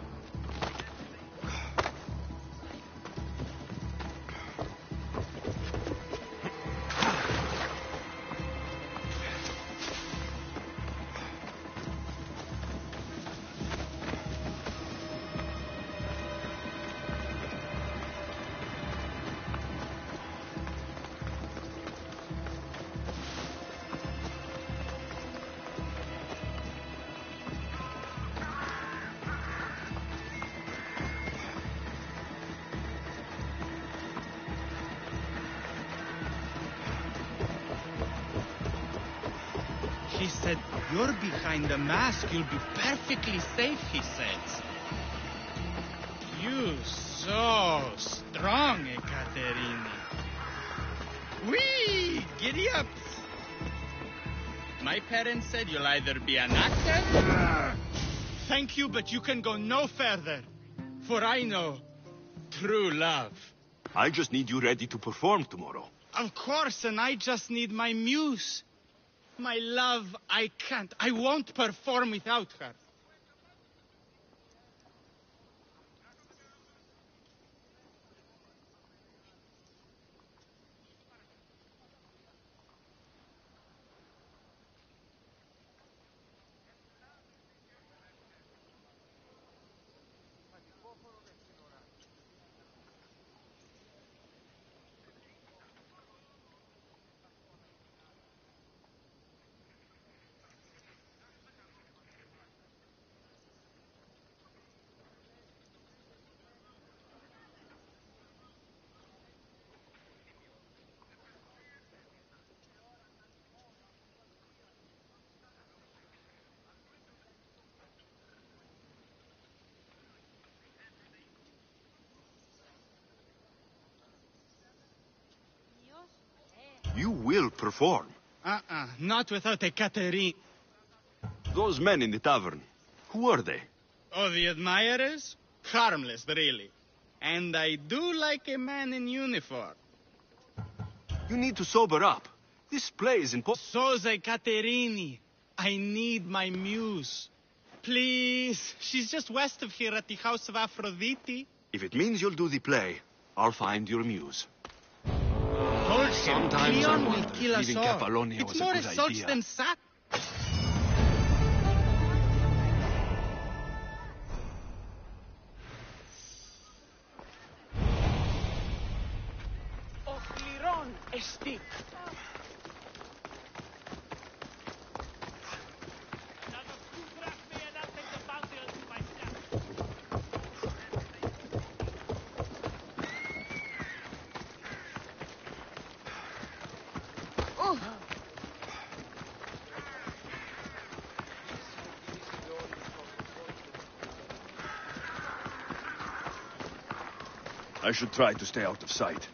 He said, you're behind the mask. You'll be perfectly safe, he says. You so strong, Ekaterini. Whee! Giddy up. My parents said you'll either be an actor... Thank you, but you can go no further. For I know true love. I just need you ready to perform tomorrow. Of course, and I just need my muse. My love, I can't. I won't perform without her. You will perform. Not without Ekaterini. Those men in the tavern, who are they? Oh, the admirers? Harmless, really. And I do like a man in uniform. You need to sober up. This play is important. So's Ekaterini. I need my muse. Please. She's just west of here at the House of Aphrodite. If it means you'll do the play, I'll find your muse. Sometimes Leon will kill us all. Kefalonia It's was a more good assaults idea. than sat. Ocliron esti. I should try to stay out of sight.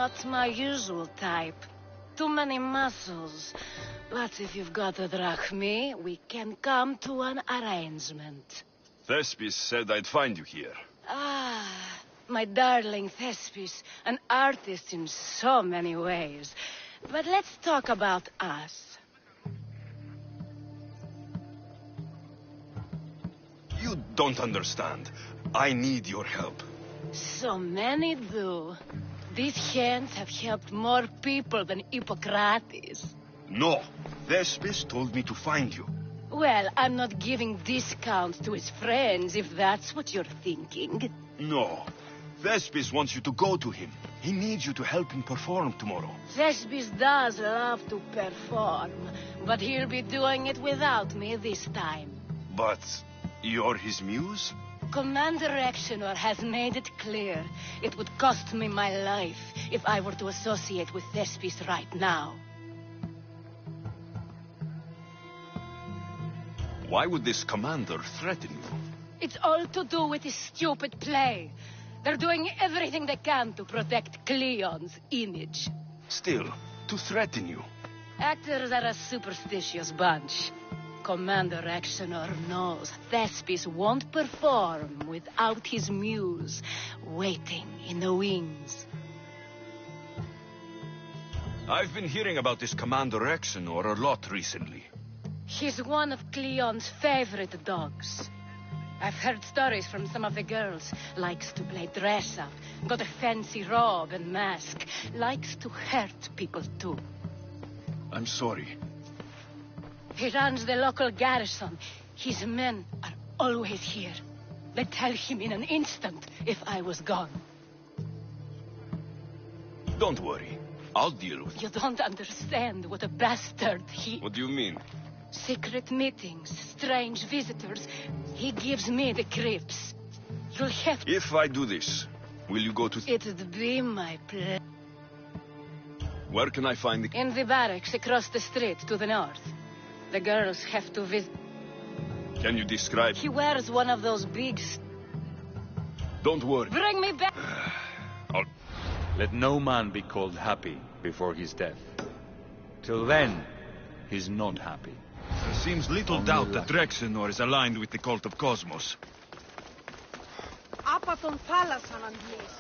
not my usual type. Too many muscles. But if you've got a drachmi, we can come to an arrangement. Thespis said I'd find you here. Ah, my darling Thespis, an artist in so many ways. But let's talk about us. You don't understand. I need your help. So many do. These hands have helped more people than Hippocrates. No. Thespis told me to find you. Well, I'm not giving discounts to his friends, if that's what you're thinking. No. Thespis wants you to go to him. He needs you to help him perform tomorrow. Thespis does love to perform, but he'll be doing it without me this time. But you're his muse? Commander Exenor has made it clear it would cost me my life if I were to associate with Thespis right now. Why would this commander threaten you? It's all to do with his stupid play. They're doing everything they can to protect Cleon's image. Still, to threaten you. Actors are a superstitious bunch. Commander Exenor knows Thespis won't perform without his muse waiting in the wings. I've been hearing about this Commander Exenor a lot recently. He's one of Cleon's favorite dogs. I've heard stories from some of the girls. Likes to play dress-up, got a fancy robe and mask. Likes to hurt people too. I'm sorry. He runs the local garrison. His men are always here. They'd tell him in an instant if I was gone. Don't worry. I'll deal with You don't understand what a bastard he... What do you mean? Secret meetings, strange visitors. He gives me the creeps. You'll have to... If I do this, will you go to... It'd be my pleasure. Where can I find the... In the barracks across the street to the north. The girls have to visit... Can you describe... He wears one of those big... Don't worry. Bring me back... Let no man be called happy before his death. Till then, he's not happy. There seems little doubt that Exenor is aligned with the cult of Cosmos. Apa ton θάλασσαν αντλείς.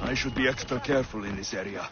I should be extra careful in this area.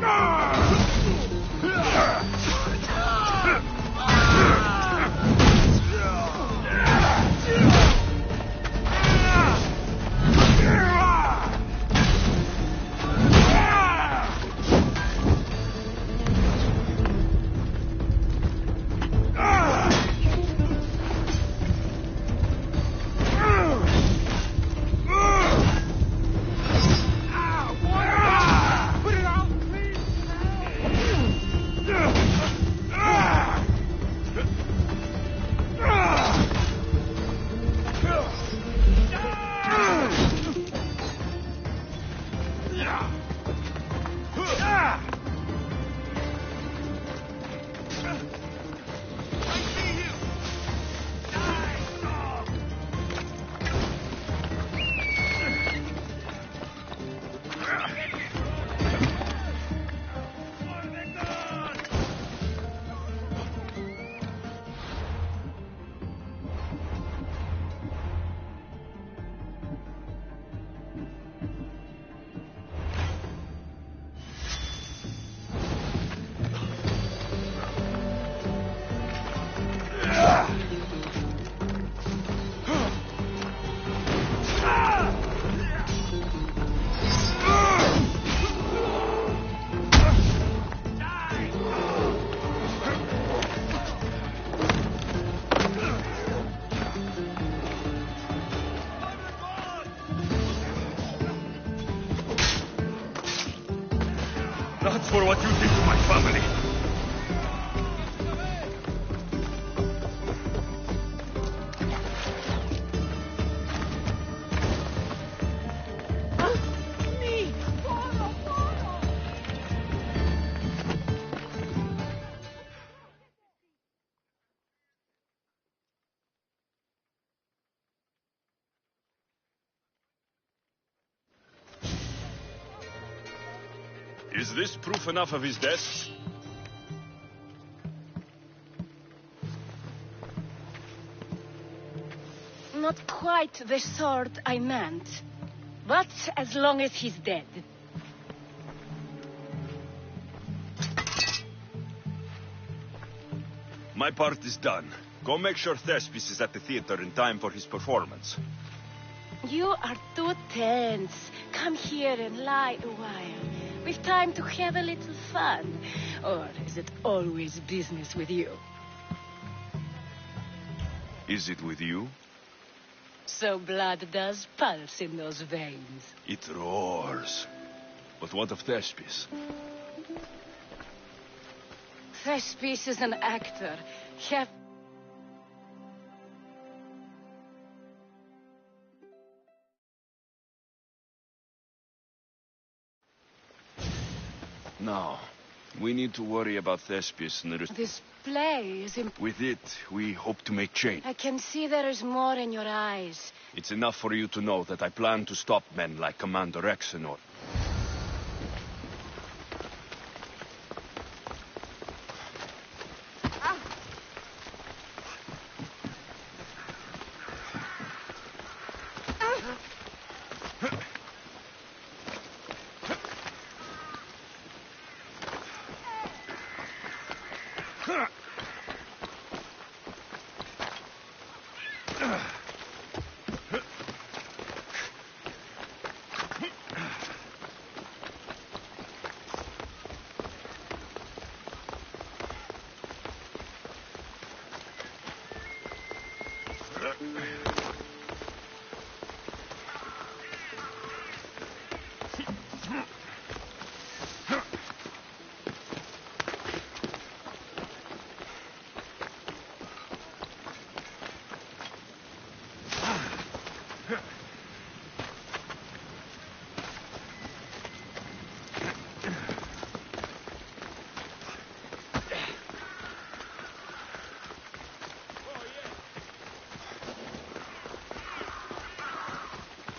No! That's for what you did to my family. Is this proof enough of his death? Not quite the sort I meant. But as long as he's dead. My part is done. Go make sure Thespis is at the theater in time for his performance. You are too tense. Come here and lie a while. We've time to have a little fun. Or is it always business with you? Is it with you? So blood does pulse in those veins. It roars. But what of Thespis? Thespis is an actor. Have... Now, we need to worry about Thespis and the rest. This play is With it, we hope to make change. I can see there is more in your eyes. It's enough for you to know that I plan to stop men like Commander Exenor.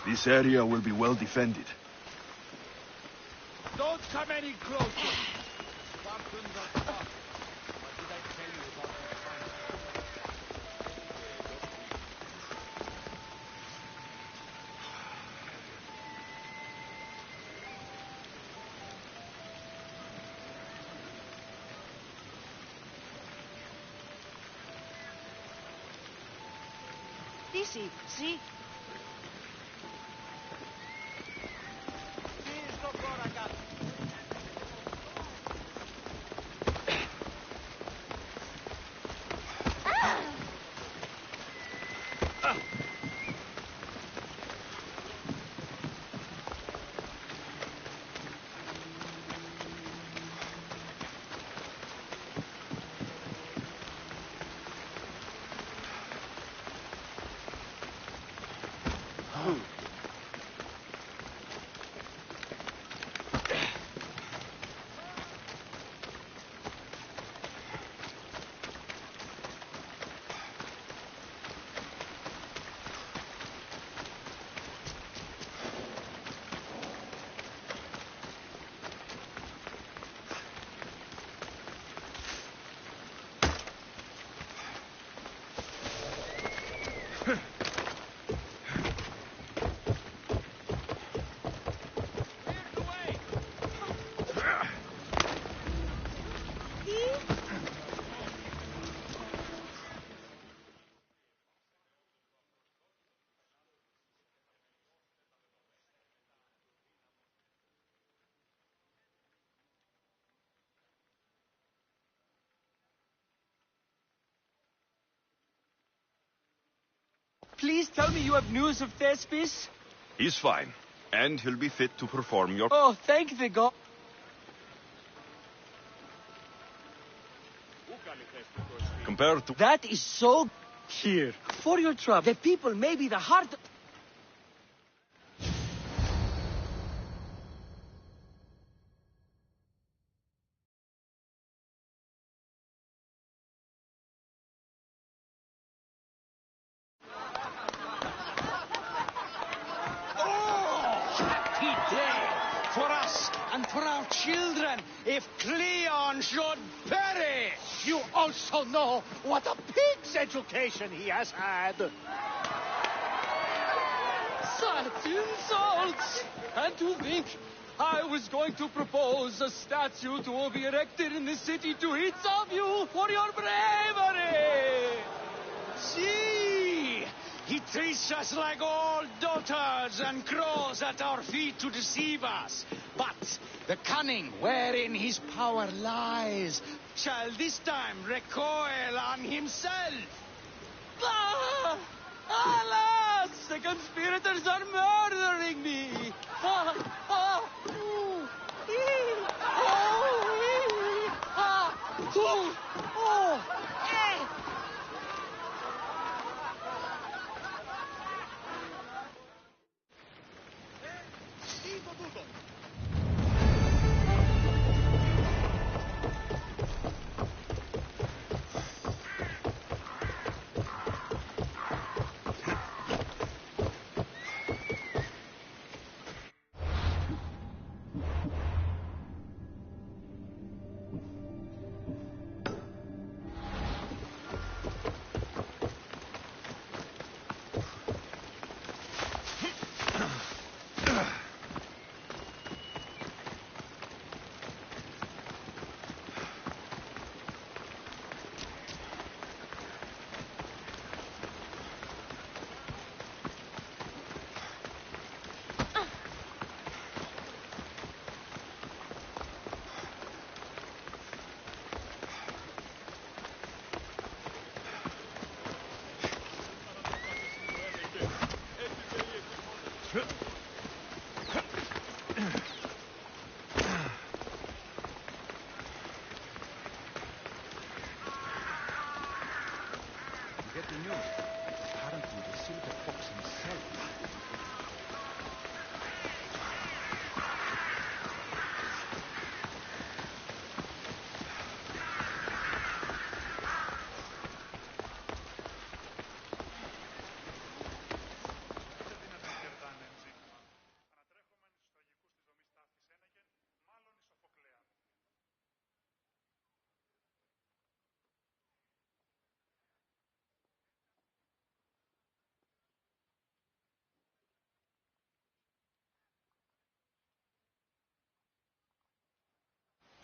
This area will be well defended. Don't come any closer. Spartans are tough. What did I tell you about Odyssey, see? Please tell me you have news of Thespis? He's fine, and he'll be fit to perform your... Oh, thank the god. compared to... That is so... Here, for your trouble, the people may be the heart... Happy day for us and for our children if Cleon should perish. You also know what a pig's education he has had. Such insults! And to think I was going to propose a statue to be erected in the city to each of you for your bravery! See, he treats us like old dotards and crawls at our feet to deceive us. But the cunning wherein his power lies shall this time recoil on himself. Ah! Alas! The conspirators are murdering me! Ah! Ah! Ooh! Ee! Oh! Ee! Ah! Ooh! Oh! Eh! Get the news. Apparently the silver fox himself.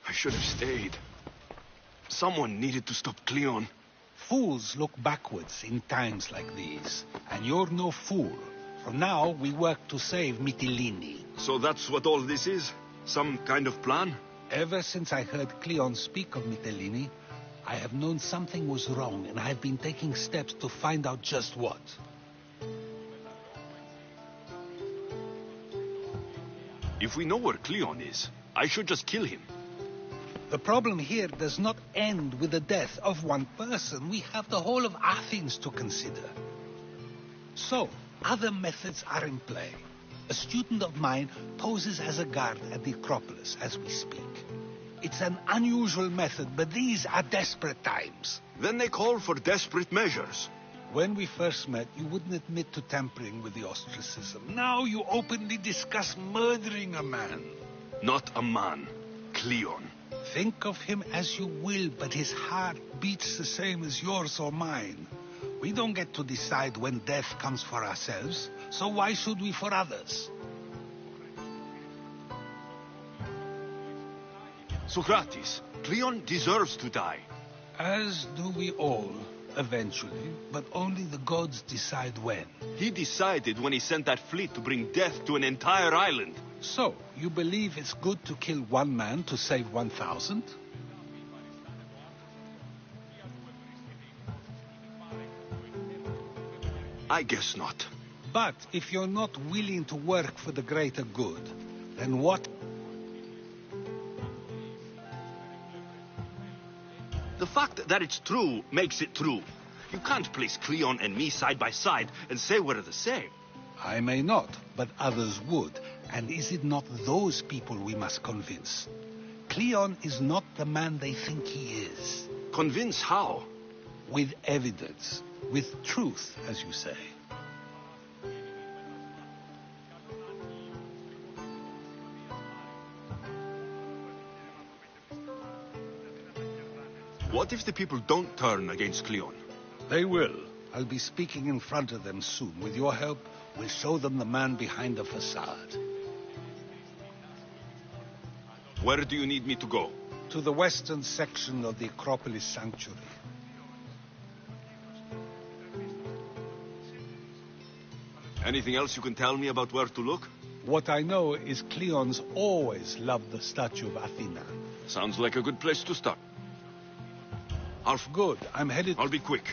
I should have stayed. Someone needed to stop Cleon. Fools look backwards in times like these, and you're no fool. From now, we work to save Mytilene. So that's what all this is? Some kind of plan? Ever since I heard Cleon speak of Mytilene, I have known something was wrong, and I've been taking steps to find out just what. If we know where Cleon is, I should just kill him. The problem here does not end with the death of one person. We have the whole of Athens to consider. So, other methods are in play. A student of mine poses as a guard at the Acropolis as we speak. It's an unusual method, but these are desperate times. Then they call for desperate measures. When we first met, you wouldn't admit to tampering with the ostracism. Now you openly discuss murdering a man. Not a man. Cleon. Think of him as you will, but his heart beats the same as yours or mine. We don't get to decide when death comes for ourselves, so why should we for others? Socrates, Cleon deserves to die. As do we all, eventually, but only the gods decide when. He decided when he sent that fleet to bring death to an entire island. So, you believe it's good to kill one man to save 1,000? I guess not. But if you're not willing to work for the greater good, then what? The fact that it's true makes it true. You can't place Cleon and me side by side and say we're the same. I may not, but others would. And is it not those people we must convince? Cleon is not the man they think he is. Convince how? With evidence. With truth, as you say. What if the people don't turn against Cleon? They will. I'll be speaking in front of them soon. With your help, we'll show them the man behind the facade. Where do you need me to go? To the western section of the Acropolis Sanctuary. Anything else you can tell me about where to look? What I know is Cleon's always loved the statue of Athena. Sounds like a good place to start. Good. I'm headed... I'll be quick.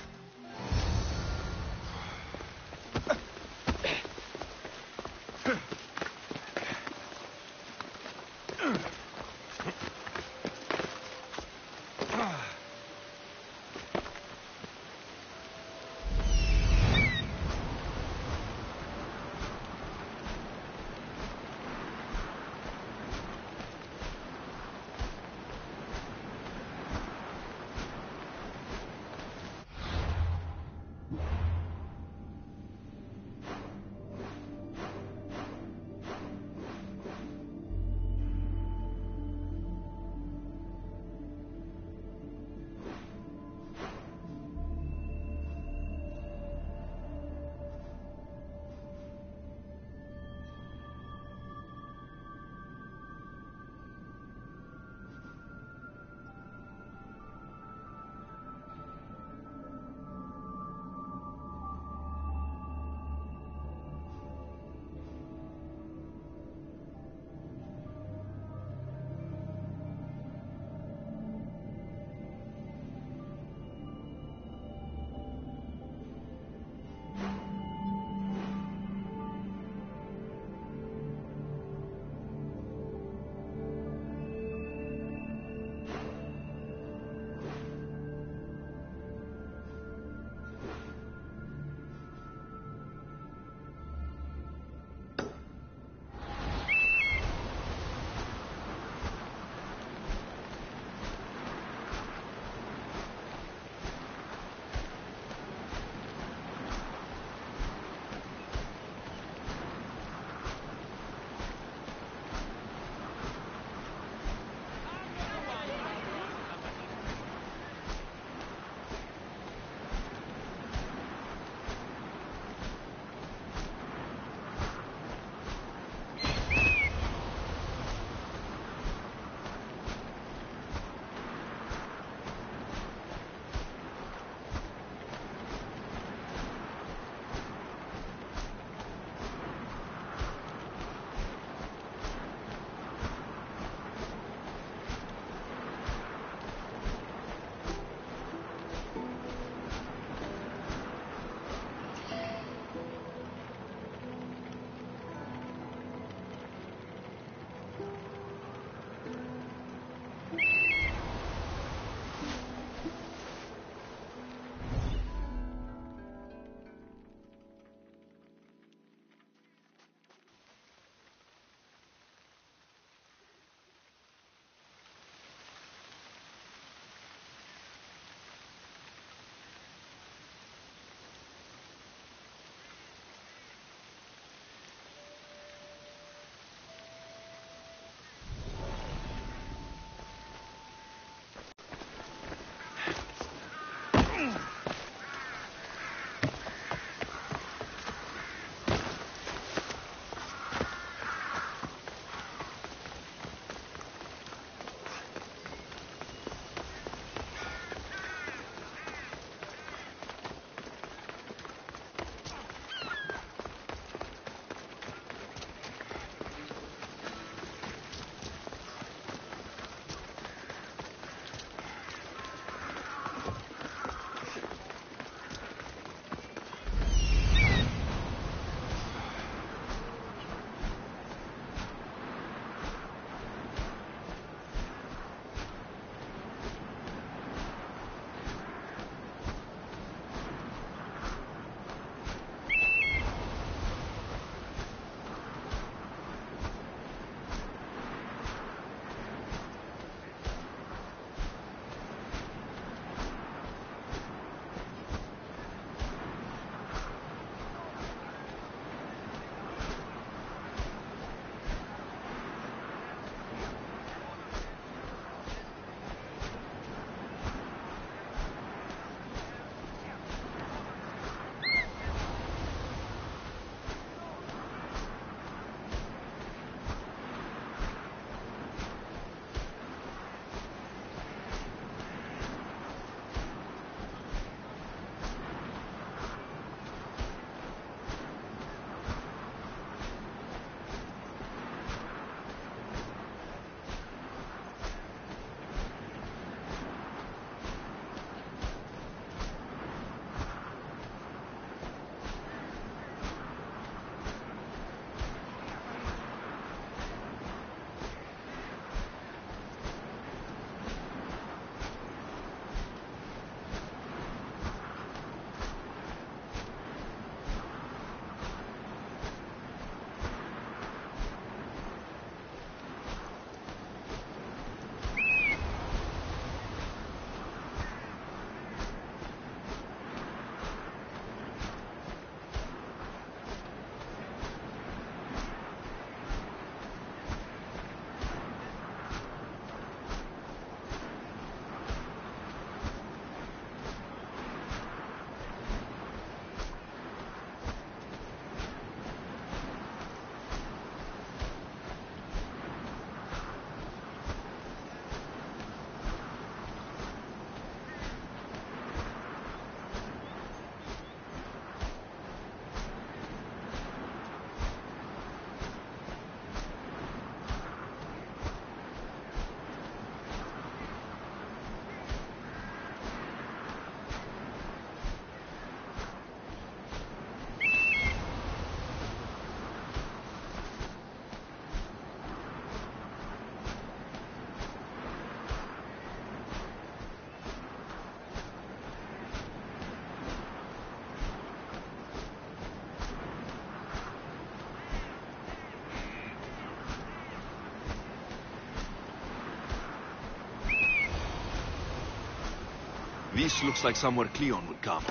This looks like somewhere Cleon would come.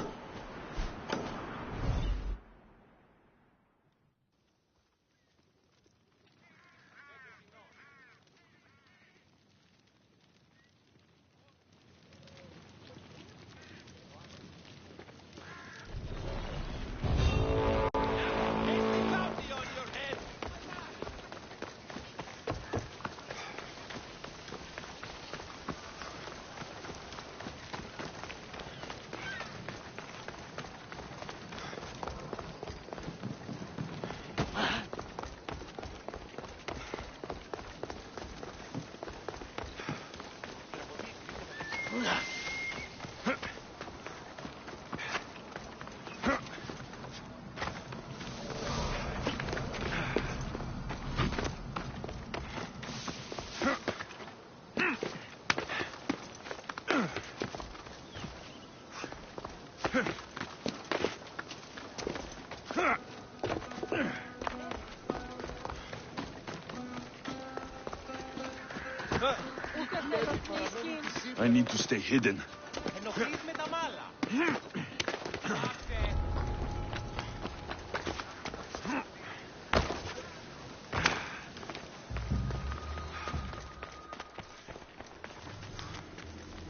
I need to stay hidden.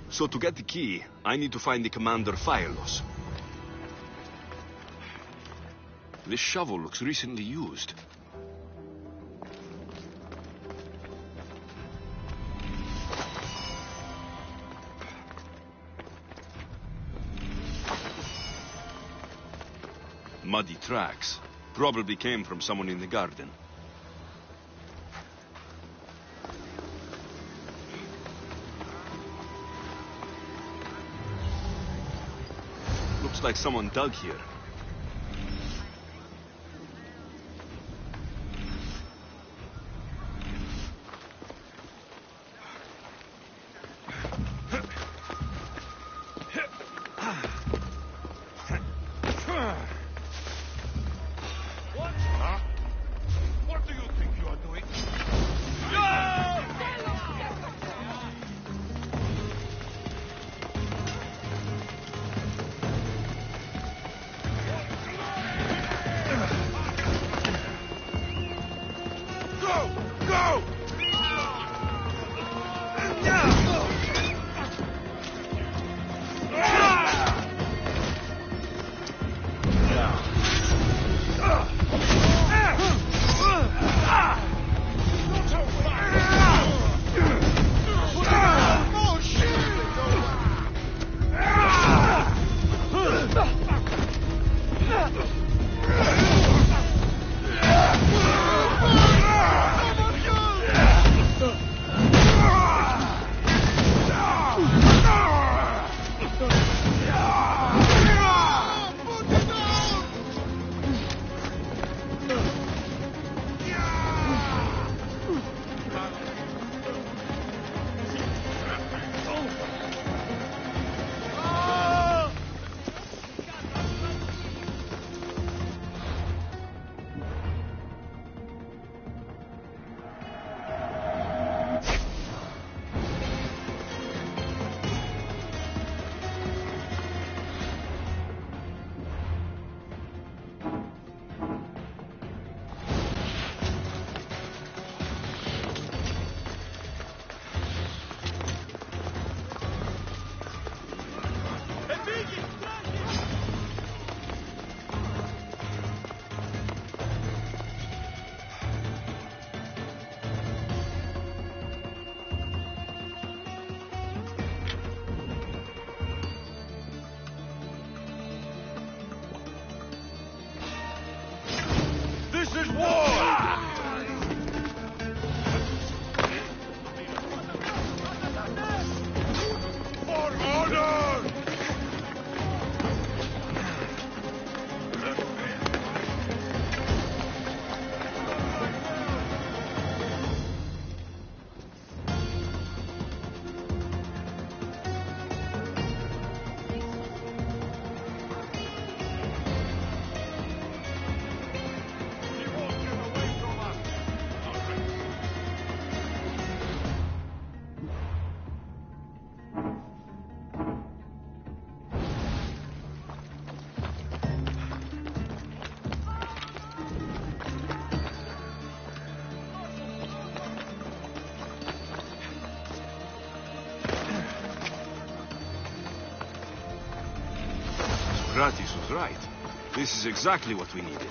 So to get the key, I need to find the commander Phylos. This shovel looks recently used. Muddy tracks. Probably came from someone in the garden. Looks like someone dug here. Socrates was right. This is exactly what we needed.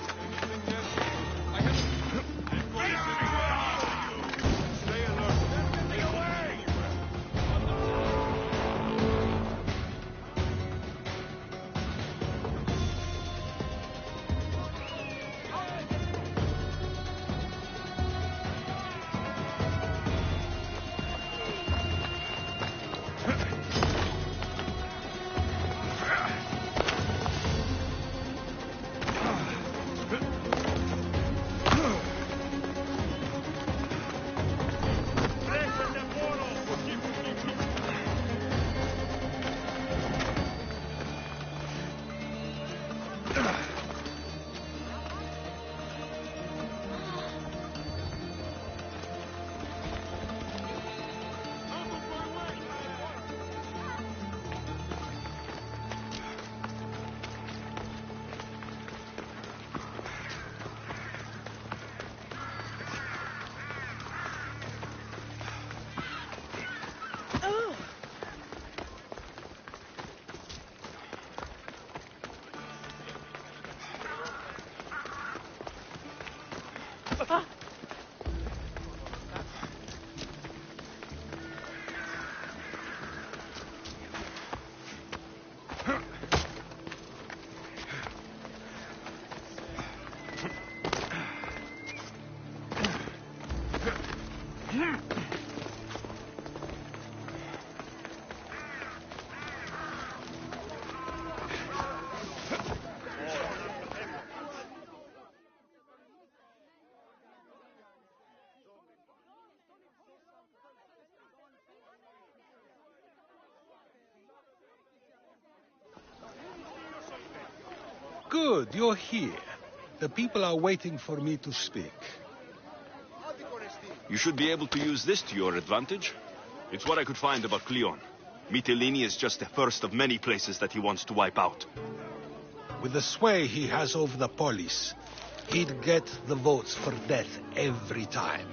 Good, you're here. The people are waiting for me to speak. You should be able to use this to your advantage. It's what I could find about Cleon. Mytilene is just the first of many places that he wants to wipe out. With the sway he has over the polis, he'd get the votes for death every time.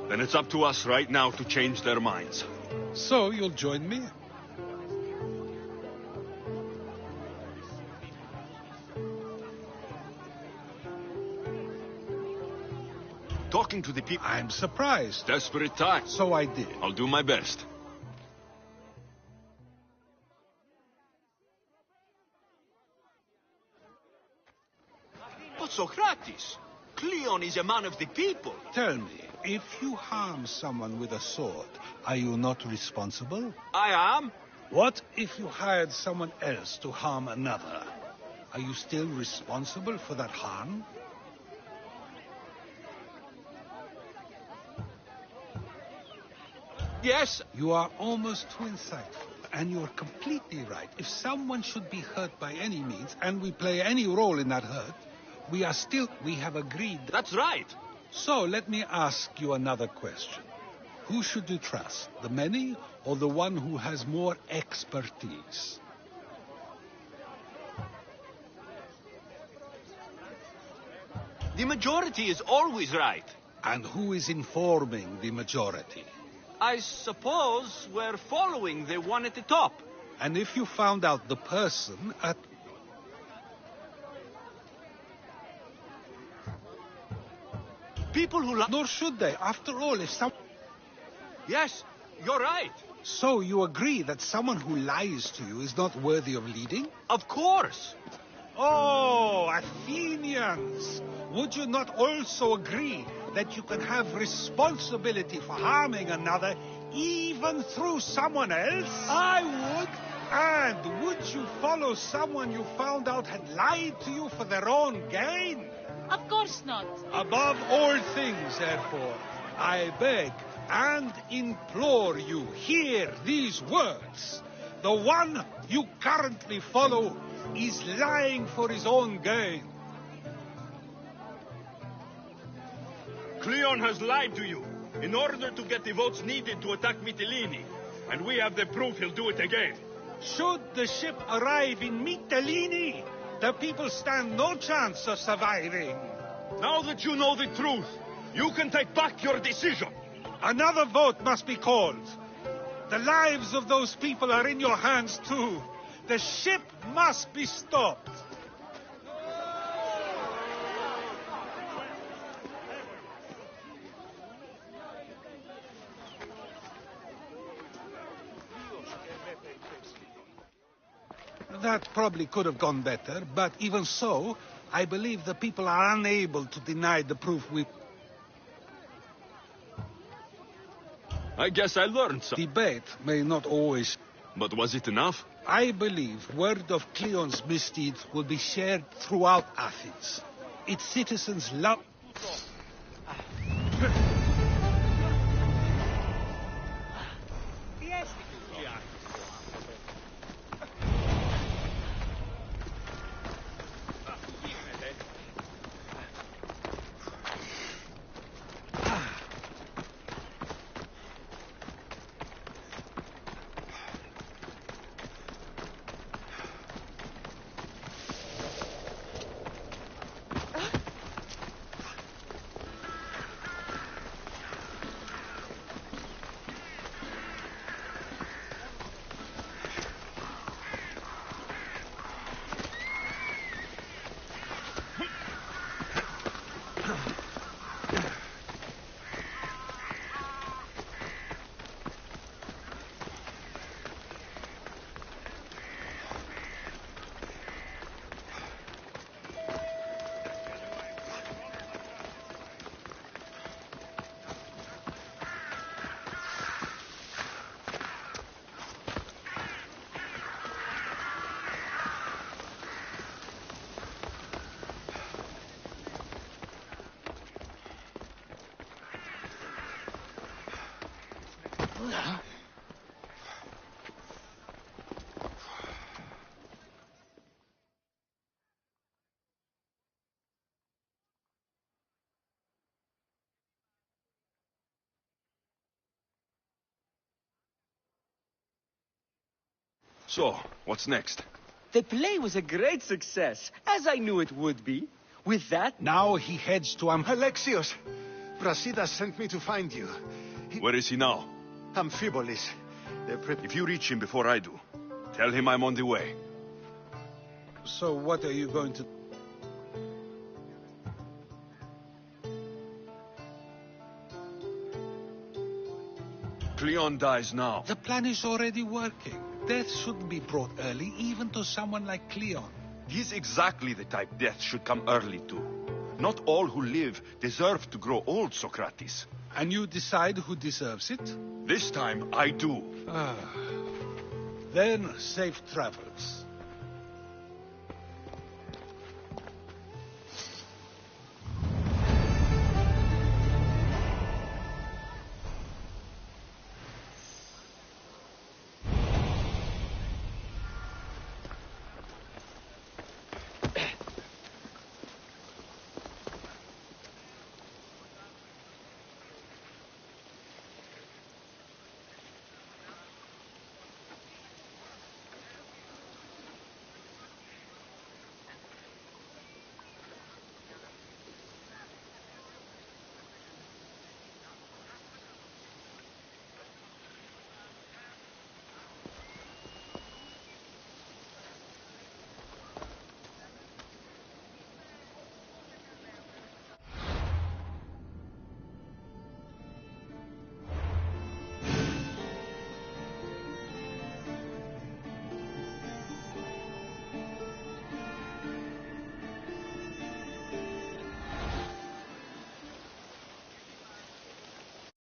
Then it's up to us right now to change their minds. So you'll join me? Talking to the people. I'm surprised. Desperate times. So I did. I'll do my best. But Socrates, Cleon is a man of the people. Tell me, if you harm someone with a sword, are you not responsible? I am. What if you hired someone else to harm another? Are you still responsible for that harm? Yes. You are almost too insightful, and you're completely right. If someone should be hurt by any means, and we play any role in that hurt, we have agreed. That's right. So let me ask you another question. Who should you trust, the many or the one who has more expertise? The majority is always right. And who is informing the majority? I suppose we're following the one at the top. And if you found out the person at... People who Nor should they. After all, if some... Yes, you're right. So you agree that someone who lies to you is not worthy of leading? Of course. Oh, Athenians! Would you not also agree that you can have responsibility for harming another even through someone else? I would. And would you follow someone you found out had lied to you for their own gain? Of course not. Above all things, therefore, I beg and implore you, hear these words. The one you currently follow is lying for his own gain. Cleon has lied to you in order to get the votes needed to attack Mytilene. And we have the proof he'll do it again. Should the ship arrive in Mytilene, the people stand no chance of surviving. Now that you know the truth, you can take back your decision. Another vote must be called. The lives of those people are in your hands too. The ship must be stopped. That probably could have gone better, but even so, I believe the people are unable to deny the proof we... I guess I learned something. Debate may not always... But was it enough? I believe word of Cleon's misdeeds will be shared throughout Athens. Its citizens love... So, what's next? The play was a great success, as I knew it would be. With that... Now he heads to Alexios! Brasidas sent me to find you. Where is he now? Amphibolis. If you reach him before I do, tell him I'm on the way. So what are you going to... Cleon dies now. The plan is already working. Death shouldn't be brought early, even to someone like Cleon. He's exactly the type death should come early to. Not all who live deserve to grow old, Socrates. And you decide who deserves it? This time, I do. Then, safe travels.